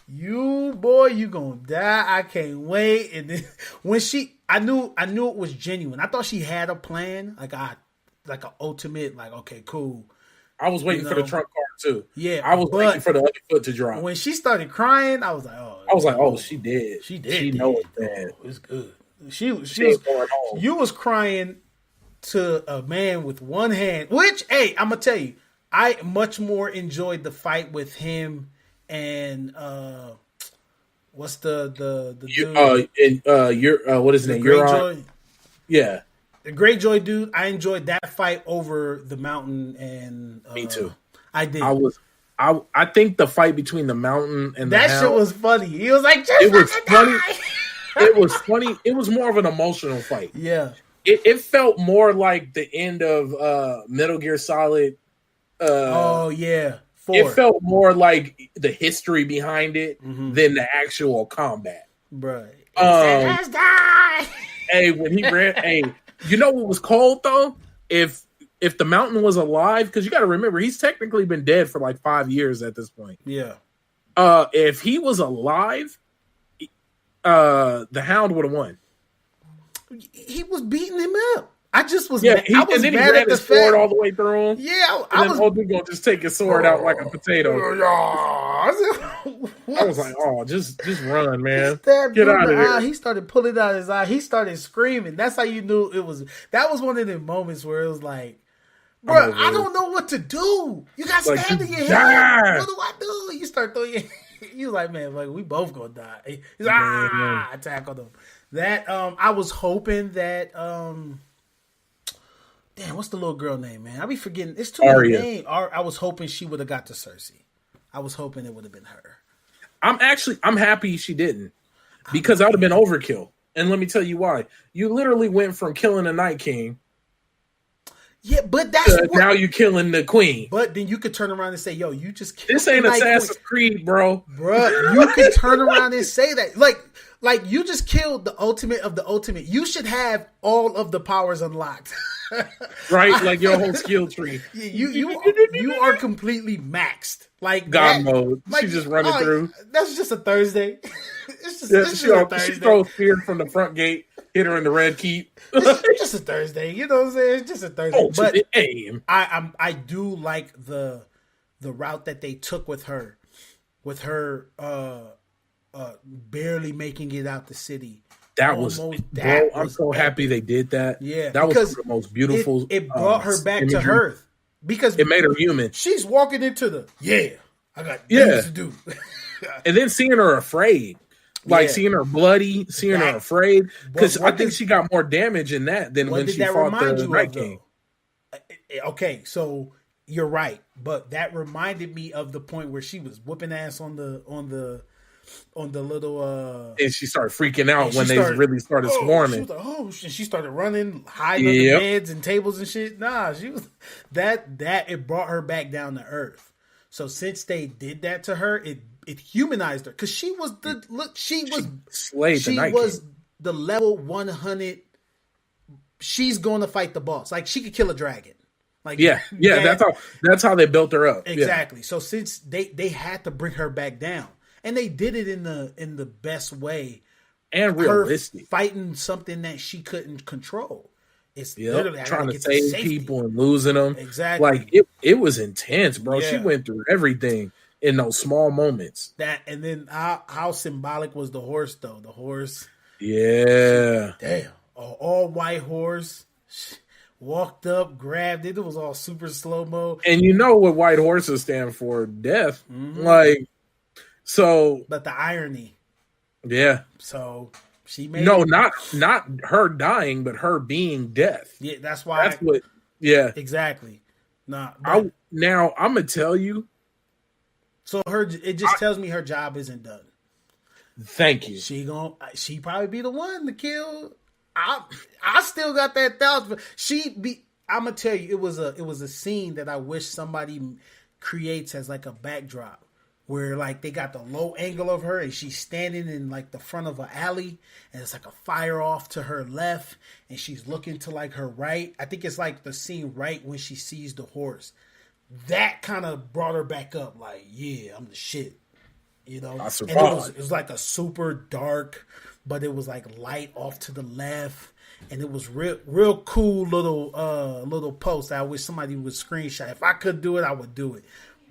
You boy, you gonna die. I can't wait. And then when I knew it was genuine. I thought she had a plan, like an ultimate, like okay, cool. I was waiting for the trump card too. Yeah, I was waiting for the other foot to drop. When she started crying, I was like, she did. She did. She know it's bad. It's good. She was going home. You was crying to a man with one hand. Which, hey, I'm gonna tell you, I much more enjoyed the fight with him and what's the dude? What is his name? Greyjoy. Yeah. The Greyjoy dude, I enjoyed that fight over the Mountain and me too. I did. I think the fight between the Mountain and that the shit was funny. He was like, it was funny. It was funny. It was more of an emotional fight. Yeah. It felt more like the end of Metal Gear Solid. Oh yeah. 4. It felt more like the history behind it than the actual combat. Right. Let's die. Hey, when he ran, you know what was cold though? If the Mountain was alive, because you got to remember he's technically been dead for like 5 years at this point. Yeah. If he was alive, the Hound would have won. He was beating him up. I just was. Yeah, I was and then mad he at ran his the sword all the way through him. Yeah, and then old dude gonna just take his sword out like a potato. I was like, oh, just run, man. Get out of here. He started pulling out his eye. He started screaming. That's how you knew it was. That was one of the moments where it was like, bro, I don't know what to do. You got stabbed in your head. What do I do? You start throwing your. You like, man, like we both gonna die. He's like, attack on them. That I was hoping that damn, what's the little girl name, man? I be forgetting. It's too many names. I was hoping she would have got to Cersei. I was hoping it would have been her. I'm happy she didn't, because that would have been overkill. And let me tell you why. You literally went from killing the Night King. Yeah, but that's now you're killing the Queen. But then you could turn around and say, "Yo, you just killed this ain't Assassin's Creed, bro." Bruh, you could turn around and say that, like you just killed the ultimate of the ultimate. You should have all of the powers unlocked, right? Like your whole skill tree. You are completely maxed. Like God mode. Like, she's just running through. That's just a Thursday. It's just a Thursday. She throws fear from the front gate. Hit her in the red keep. It's just a Thursday, you know what I'm saying? It's just a Thursday. Oh, but I do like the route that they took with her barely making it out the city. I'm so happy they did that. Yeah, that was one of the most beautiful. It brought her back imagery. To Earth because it made her human. She's walking into I got things to do, and then seeing her afraid. Like seeing her bloody, seeing her afraid, because I think she got more damage in that than when she fought the Night King. Okay, so you're right, but that reminded me of the point where she was whooping ass on the little. And she started freaking out when they really started swarming. She was like, and she started running, hiding under beds and tables and shit. Nah, she was that it brought her back down to Earth. So since they did that to her, it humanized her because she was the level 100. She's going to fight the boss. Like she could kill a dragon. Like that's how they built her up. Exactly. Yeah. So since they had to bring her back down, and they did it in the best way and realistic, her fighting something that she couldn't control. It's literally trying to save people and losing them. Exactly. Like it was intense, bro. Yeah. She went through everything in those small moments. That and then how symbolic was the horse though? The horse. Yeah. Damn. All white horse. Walked up, grabbed it. It was all super slow mo. And you know what white horses stand for? Death. Mm-hmm. Like So, but the irony. Yeah. So she made not her dying, but her being death. Yeah, that's why. That's what. Yeah, exactly. Nah. Now I'm gonna tell you. So it just tells me her job isn't done. Thank you. She probably be the one to kill. I still got that thought. I'm gonna tell you, it was a scene that I wish somebody creates as like a backdrop, where like they got the low angle of her and she's standing in like the front of an alley and it's like a fire off to her left and she's looking to like her right. I think it's like the scene right when she sees the horse. That kind of brought her back up, like, yeah, I'm the shit. You know? I survived. And it was like a super dark, but it was like light off to the left. And it was real cool little post. I wish somebody would screenshot. If I could do it, I would do it.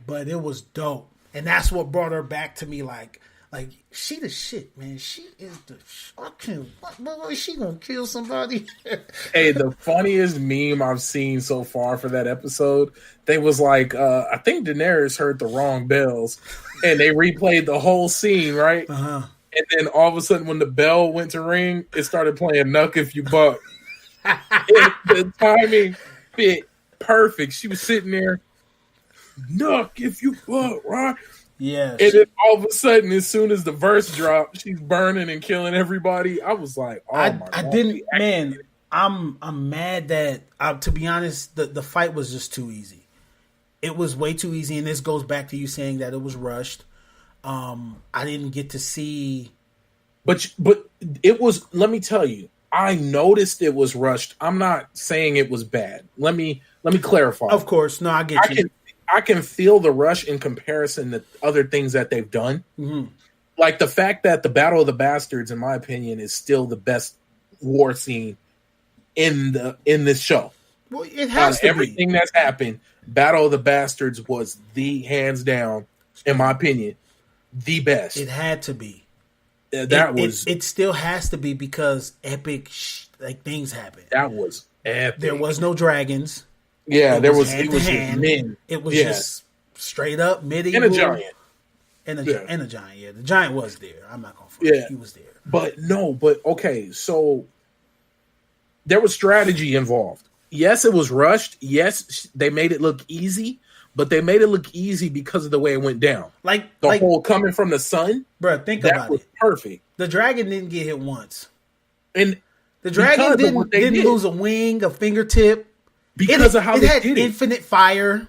But it was dope. And that's what brought her back to me, like she the shit, man. She is the fucking. What is she gonna kill somebody? Hey, the funniest meme I've seen so far for that episode, they was like, I think Daenerys heard the wrong bells, and they replayed the whole scene, right? Uh-huh. And then all of a sudden, when the bell went to ring, it started playing "Nuck If You Buck." The timing fit perfect. She was sitting there, "Nuck if you buck," right? Yeah. And then all of a sudden, as soon as the verse dropped, she's burning and killing everybody. I was like, "Oh my god!" I didn't, man. I'm mad that, to be honest, the fight was just too easy. It was way too easy, and this goes back to you saying that it was rushed. I didn't get to see, but it was. Let me tell you, I noticed it was rushed. I'm not saying it was bad. Let me clarify. Of course, no, I get you. I can feel the rush in comparison to other things that they've done. Mm-hmm. Like the fact that the Battle of the Bastards, in my opinion, is still the best war scene in this show. Well, it has to everything that's happened. Battle of the Bastards was the hands down, in my opinion, the best. It had to be. It still has to be because epic things happened. That was epic. There was no dragons. Yeah, it was just men. It was just straight up medieval. And a giant. And a giant, yeah. The giant was there. I'm not going to front. Yeah. He was there. But okay, so there was strategy involved. Yes, it was rushed. Yes, they made it look easy, but they made it look easy because of the way it went down. Like the whole coming from the sun. Bro, think about it. That was perfect. The dragon didn't get hit once. And the dragon didn't lose a wing, a fingertip. Because of how they had did it. Infinite fire.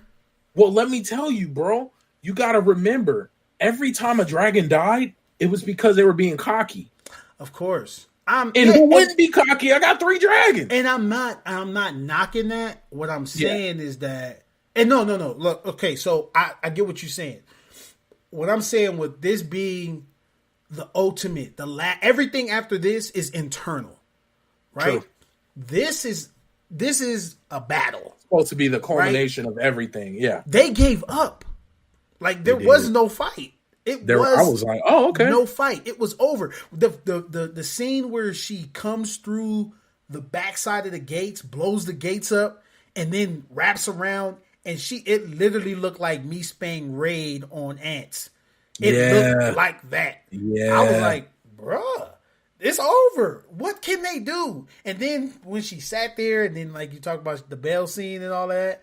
Well, let me tell you, bro. You got to remember, every time a dragon died, it was because they were being cocky. Of course. Who wouldn't be cocky? I got 3 dragons. And I'm not knocking that. What I'm saying is that, and no. Look, okay, so I get what you're saying. What I'm saying with this being the ultimate, everything after this is internal, right? True. This is a battle. It's supposed to be the culmination of everything. Yeah. They gave up. Like there was no fight. I was like, oh, okay. No fight. It was over. The scene where she comes through the backside of the gates, blows the gates up, and then wraps around, and it literally looked like me Spang raid on ants. It looked like that. Yeah. I was like, bruh. It's over. What can they do? And then when she sat there, and then like you talk about the bell scene and all that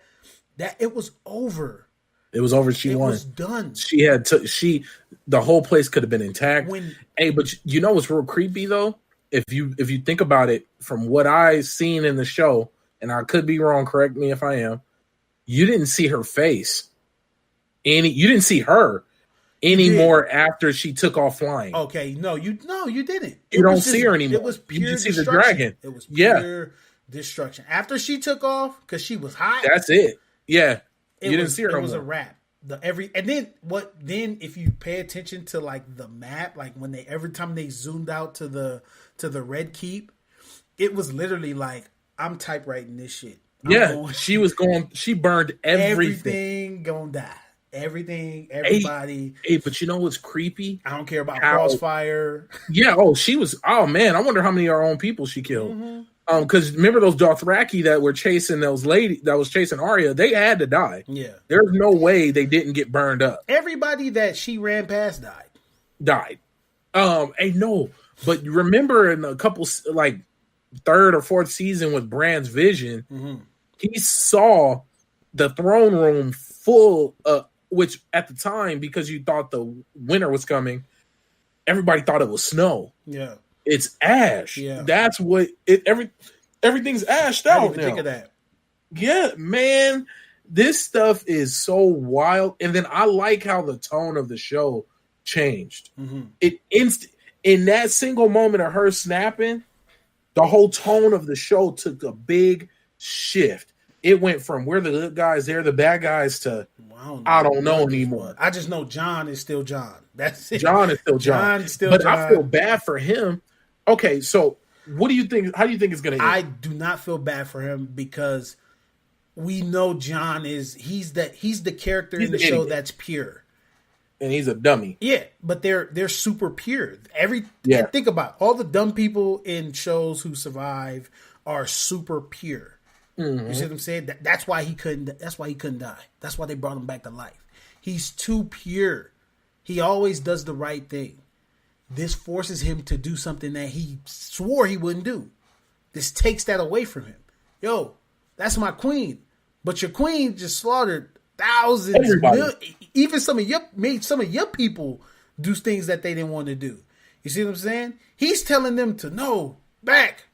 it was over. It was over. She won. It was done. She had the whole place could have been intact. But you know what's real creepy though? If you think about it, from what I seen in the show, and I could be wrong, correct me if I am. You didn't see her face. You didn't see her anymore after she took off flying. Okay, no, you didn't. You don't see her anymore. It was pure you see destruction. The dragon. It was pure destruction. After she took off, because she was hot. That's it. Yeah, you didn't see her. It was a wrap. And then if you pay attention to like the map, like when every time they zoomed out to the Red Keep, it was literally like I'm typewriting this shit. She burned everything gonna die. Everything, everybody. Hey, but you know what's creepy? I don't care about Crossfire. Yeah. She was. Oh man, I wonder how many of our own people she killed. Mm-hmm. Because remember those Dothraki that were chasing those lady that was chasing Arya? They had to die. Yeah. There's no way they didn't get burned up. Everybody that she ran past died. died. And no, but you remember in a couple like third or fourth season with Bran's vision, he saw the throne room full, which at the time, because you thought the winter was coming, everybody thought it was snow. Yeah, it's ash. Yeah, that's what everything's ashed out. I didn't even think of that. Yeah, man, this stuff is so wild. And then I like how the tone of the show changed. It in that single moment of her snapping, the whole tone of the show took a big shift. It went from we're the good guys, they're the bad guys to I don't know anymore. I just know John is still John. That's it. John is still John. But John. I feel bad for him. Okay, so what do you think? How do you think it's going to end? I do not feel bad for him because we know John he's the character in the show that's pure. And he's a dummy. Yeah, but they're super pure. Think about all the dumb people in shows who survive are super pure. You see what I'm saying? That's why he couldn't die. That's why they brought him back to life. He's too pure. He always does the right thing. This forces him to do something that he swore he wouldn't do. This takes that away from him. Yo, that's my queen. But your queen just slaughtered thousands, even made some of your people do things that they didn't want to do. You see what I'm saying? He's telling them to no, back,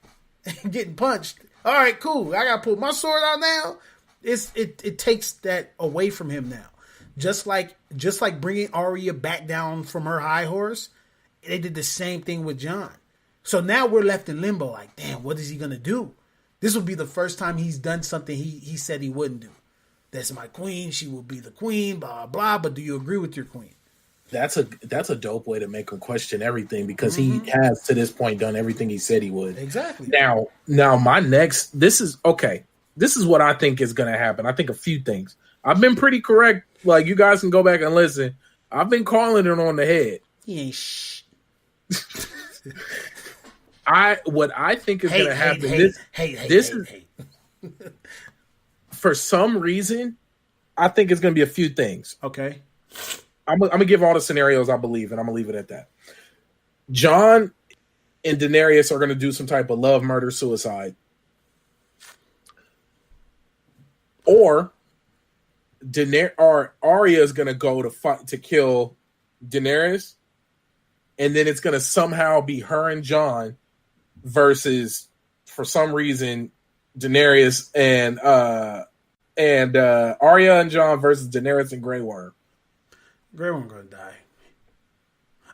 and getting punched. All right, cool. I gotta pull my sword out now. It takes that away from him now. Just like bringing Arya back down from her high horse, they did the same thing with John. So now we're left in limbo. Like, damn, what is he gonna do? This will be the first time he's done something he said he wouldn't do. That's my queen. She will be the queen. Blah blah. But do you agree with your queen? That's a dope way to make him question everything because he has to this point done everything he said he would. Exactly. Now my next this is what I think is going to happen. I think a few things. I've been pretty correct. Like you guys can go back and listen. I've been calling it on the head. He ain't shh. What I think is going to happen. For some reason, I think it's going to be a few things. Okay. I'm gonna give all the scenarios I believe, and I'm gonna leave it at that. John and Daenerys are gonna do some type of love, murder, suicide, or Arya is gonna go to fight to kill Daenerys, and then it's gonna somehow be her and John versus, for some reason, Daenerys and Arya and John versus Daenerys and Grey Worm. Grey Worm gonna die.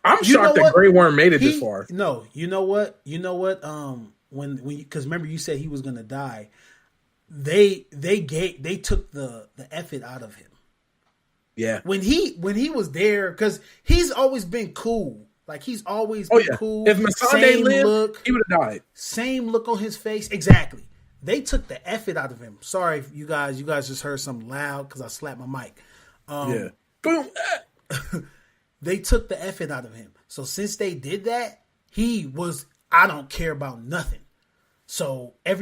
I'm shocked that Grey Worm made it this far. No, you know what? When because remember you said he was gonna die. They took the effort out of him. Yeah. When he was there, because he's always been cool. Like he's always been cool. If Missandei lived, he would have died. Same look on his face. Exactly. They took the effort out of him. Sorry, if you guys just heard something loud because I slapped my mic. Yeah. Boom. They took the effort out of him. So since they did that, he was, I don't care about nothing. So I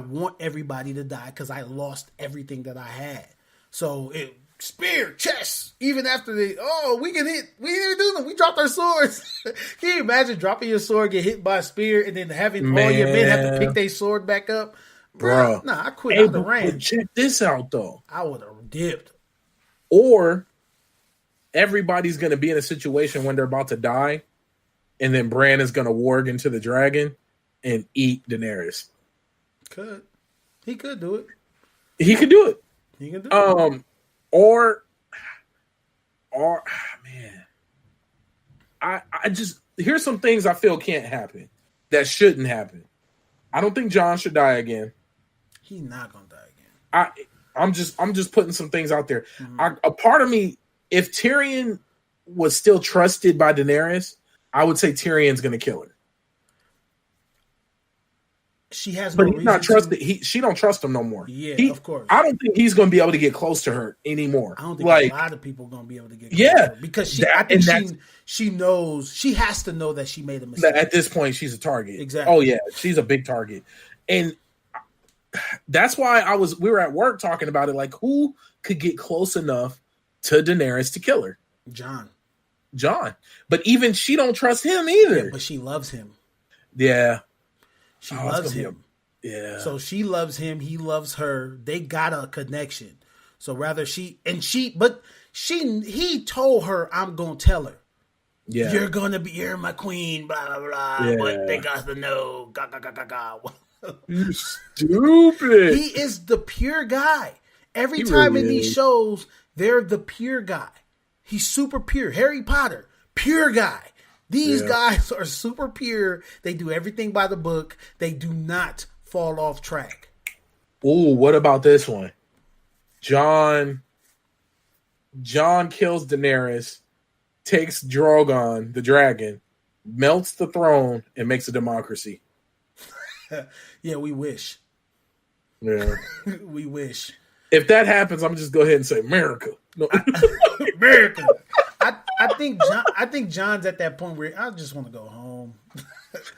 want everybody to die because I lost everything that I had. So spear, chest, even after we can hit, we didn't do them. We dropped our swords. Can you imagine dropping your sword, get hit by a spear, and then having all your men have to pick their sword back up? Bro, I quit. I would have ran. Check this out, though. I would have dipped. Or everybody's going to be in a situation when they're about to die, and then Bran is going to warg into the dragon and eat Daenerys. He could do it. He could do it. He can do it. Or man, I just here's some things I feel can't happen that shouldn't happen. I don't think Jon should die again. He's not gonna die again. I'm just putting some things out there. A part of me, if Tyrion was still trusted by Daenerys, I would say Tyrion's going to kill her. She has, but he's not trusted. She don't trust him no more. Yeah, of course. I don't think he's going to be able to get close to her anymore. I don't think a lot of people are going to be able to get close to her because she knows. She has to know that she made a mistake. At this point, she's a target. Exactly. Oh yeah, she's a big target, and that's why we were at work talking about it. Like, who could get close enough to Daenerys to kill her? John. John. But even she don't trust him either. Yeah, but she loves him. Yeah. She loves him. Yeah. So she loves him. He loves her. They got a connection. So rather he told her, I'm going to tell her. Yeah. You're my queen, blah, blah, blah. Yeah. But they got to know. Ga, ga, ga, ga, ga. You stupid. He is the pure guy. Every time in these shows, they're the pure guy. He's super pure. Harry Potter, pure guy. These guys are super pure. They do everything by the book. They do not fall off track. Ooh, what about this one? John kills Daenerys, takes Drogon, the dragon, melts the throne, and makes a democracy. Yeah, we wish. Yeah. We wish. If that happens, I'm just go ahead and say America. No. America. I think John's at that point where I just want to go home.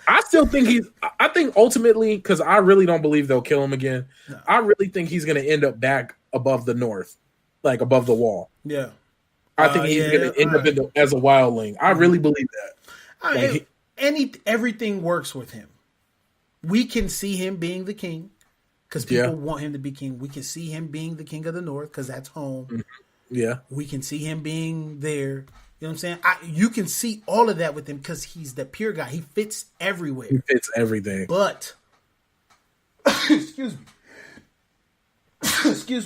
I still think I think ultimately, because I really don't believe they'll kill him again. No. I really think he's going to end up back above the north, like above the wall. Yeah. I think he's going to end up as a wildling. I really believe that. Everything works with him. We can see him being the king because people want him to be king. We can see him being the king of the north because that's home. Mm-hmm. Yeah. We can see him being there. You know what I'm saying? You can see all of that with him because he's the pure guy. He fits everywhere. He fits everything. But, excuse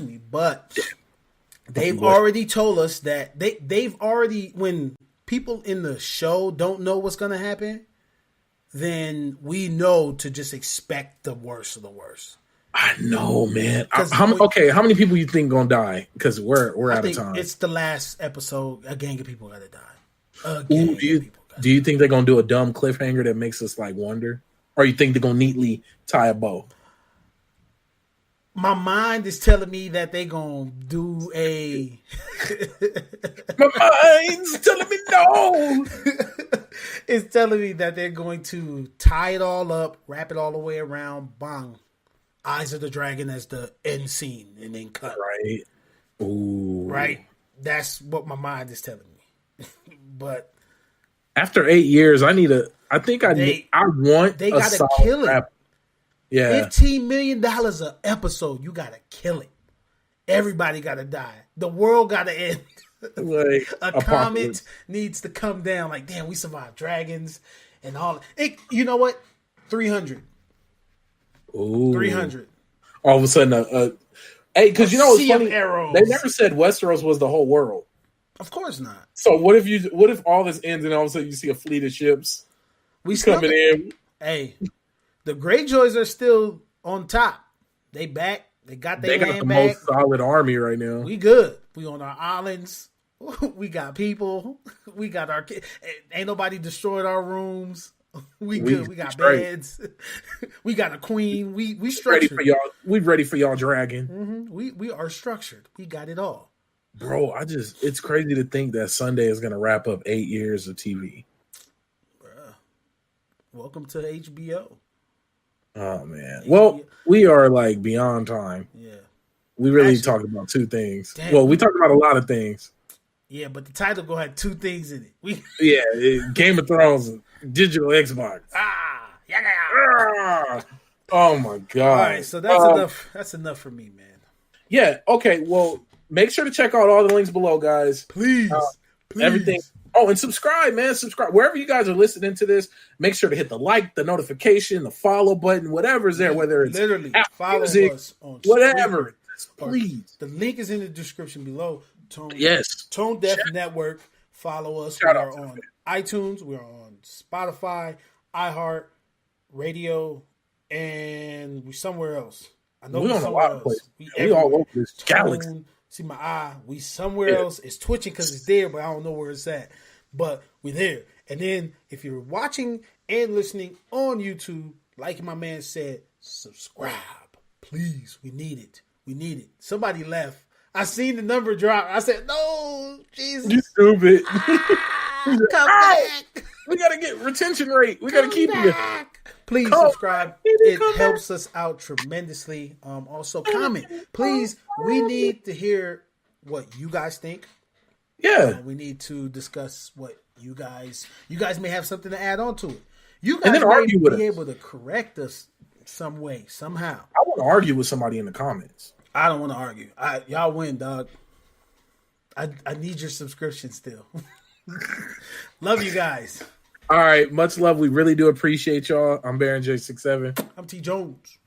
me, but they've already told us that they've already, when people in the show don't know what's going to happen, then we know to just expect the worst of the worst. I know, man. How many people you think gonna die? Because we're out of time. It's the last episode. A gang of people gotta die. Do you think they're gonna do a dumb cliffhanger that makes us like wonder, or you think they're gonna neatly tie a bow? My mind is telling me that they're gonna do a. My mind's telling me no. It's telling me that they're going to tie it all up, wrap it all the way around, bang. Eyes of the Dragon as the end scene and then cut. Right. Ooh. Right. That's what my mind is telling me. But after 8 years, I want. They gotta kill it. Yeah. $15 million an episode. You gotta kill it. Everybody gotta die. The world gotta end. Like a comet needs to come down. Like, damn, we survived dragons and all. You know what? 300. Ooh. 300. All of a sudden, hey, because you know what's funny? Arrows. They never said Westeros was the whole world. Of course not. So what if all this ends and all of a sudden you see a fleet of ships coming in? Hey, the Greyjoys are still on top. They back. They got the most solid army right now. We good. We on our islands. We got people. We got our kids. Ain't nobody destroyed our rooms. We good. We got beds. We got a queen. We structured. Ready for y'all. We ready for y'all dragon. Mm-hmm. We are structured. We got it all. Bro, it's crazy to think that Sunday is going to wrap up 8 years of TV. Bruh. Welcome to HBO. Oh, man. Well, we are like beyond time. Yeah. We really talked about two things. Damn. Well, we talked about a lot of things. Yeah, but the title go had two things in it. Game of Thrones, digital Xbox. Yeah. Oh, my God. All right, so that's enough. That's enough for me, man. Yeah, okay. Well, make sure to check out all the links below, guys. Please. Everything. Oh, and subscribe, man. Subscribe. Wherever you guys are listening to this, make sure to hit the like, the notification, the follow button, whatever's there, whether it's literally follow music, us on whatever. Please. The link is in the description below. Tone Deaf Network. Follow us. We are on iTunes. We are on Spotify, iHeart, Radio, and we're somewhere else. I know we're on a lot of places. We all over this galaxy. See my eye. We somewhere else. It's twitching because it's there, but I don't know where it's at. But we're there. And then if you're watching and listening on YouTube, like my man said, subscribe. Please. We need it. We need it. Somebody left. I seen the number drop. I said, no, Jesus. You stupid. Come back. We got to get retention rate. We got to keep you. Please subscribe. It helps us out tremendously. Also, comment. Please, we need to hear what you guys think. Yeah. We need to discuss what you guys may have something to add on to it. You And guys then may argue with be us. able to correct us some way, somehow. I want to argue with somebody in the comments. I don't want to argue. Y'all win, dog. I need your subscription still. Love you guys. All right, much love. We really do appreciate y'all. I'm Baron J67. I'm T Jones.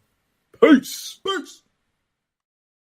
Peace. Peace.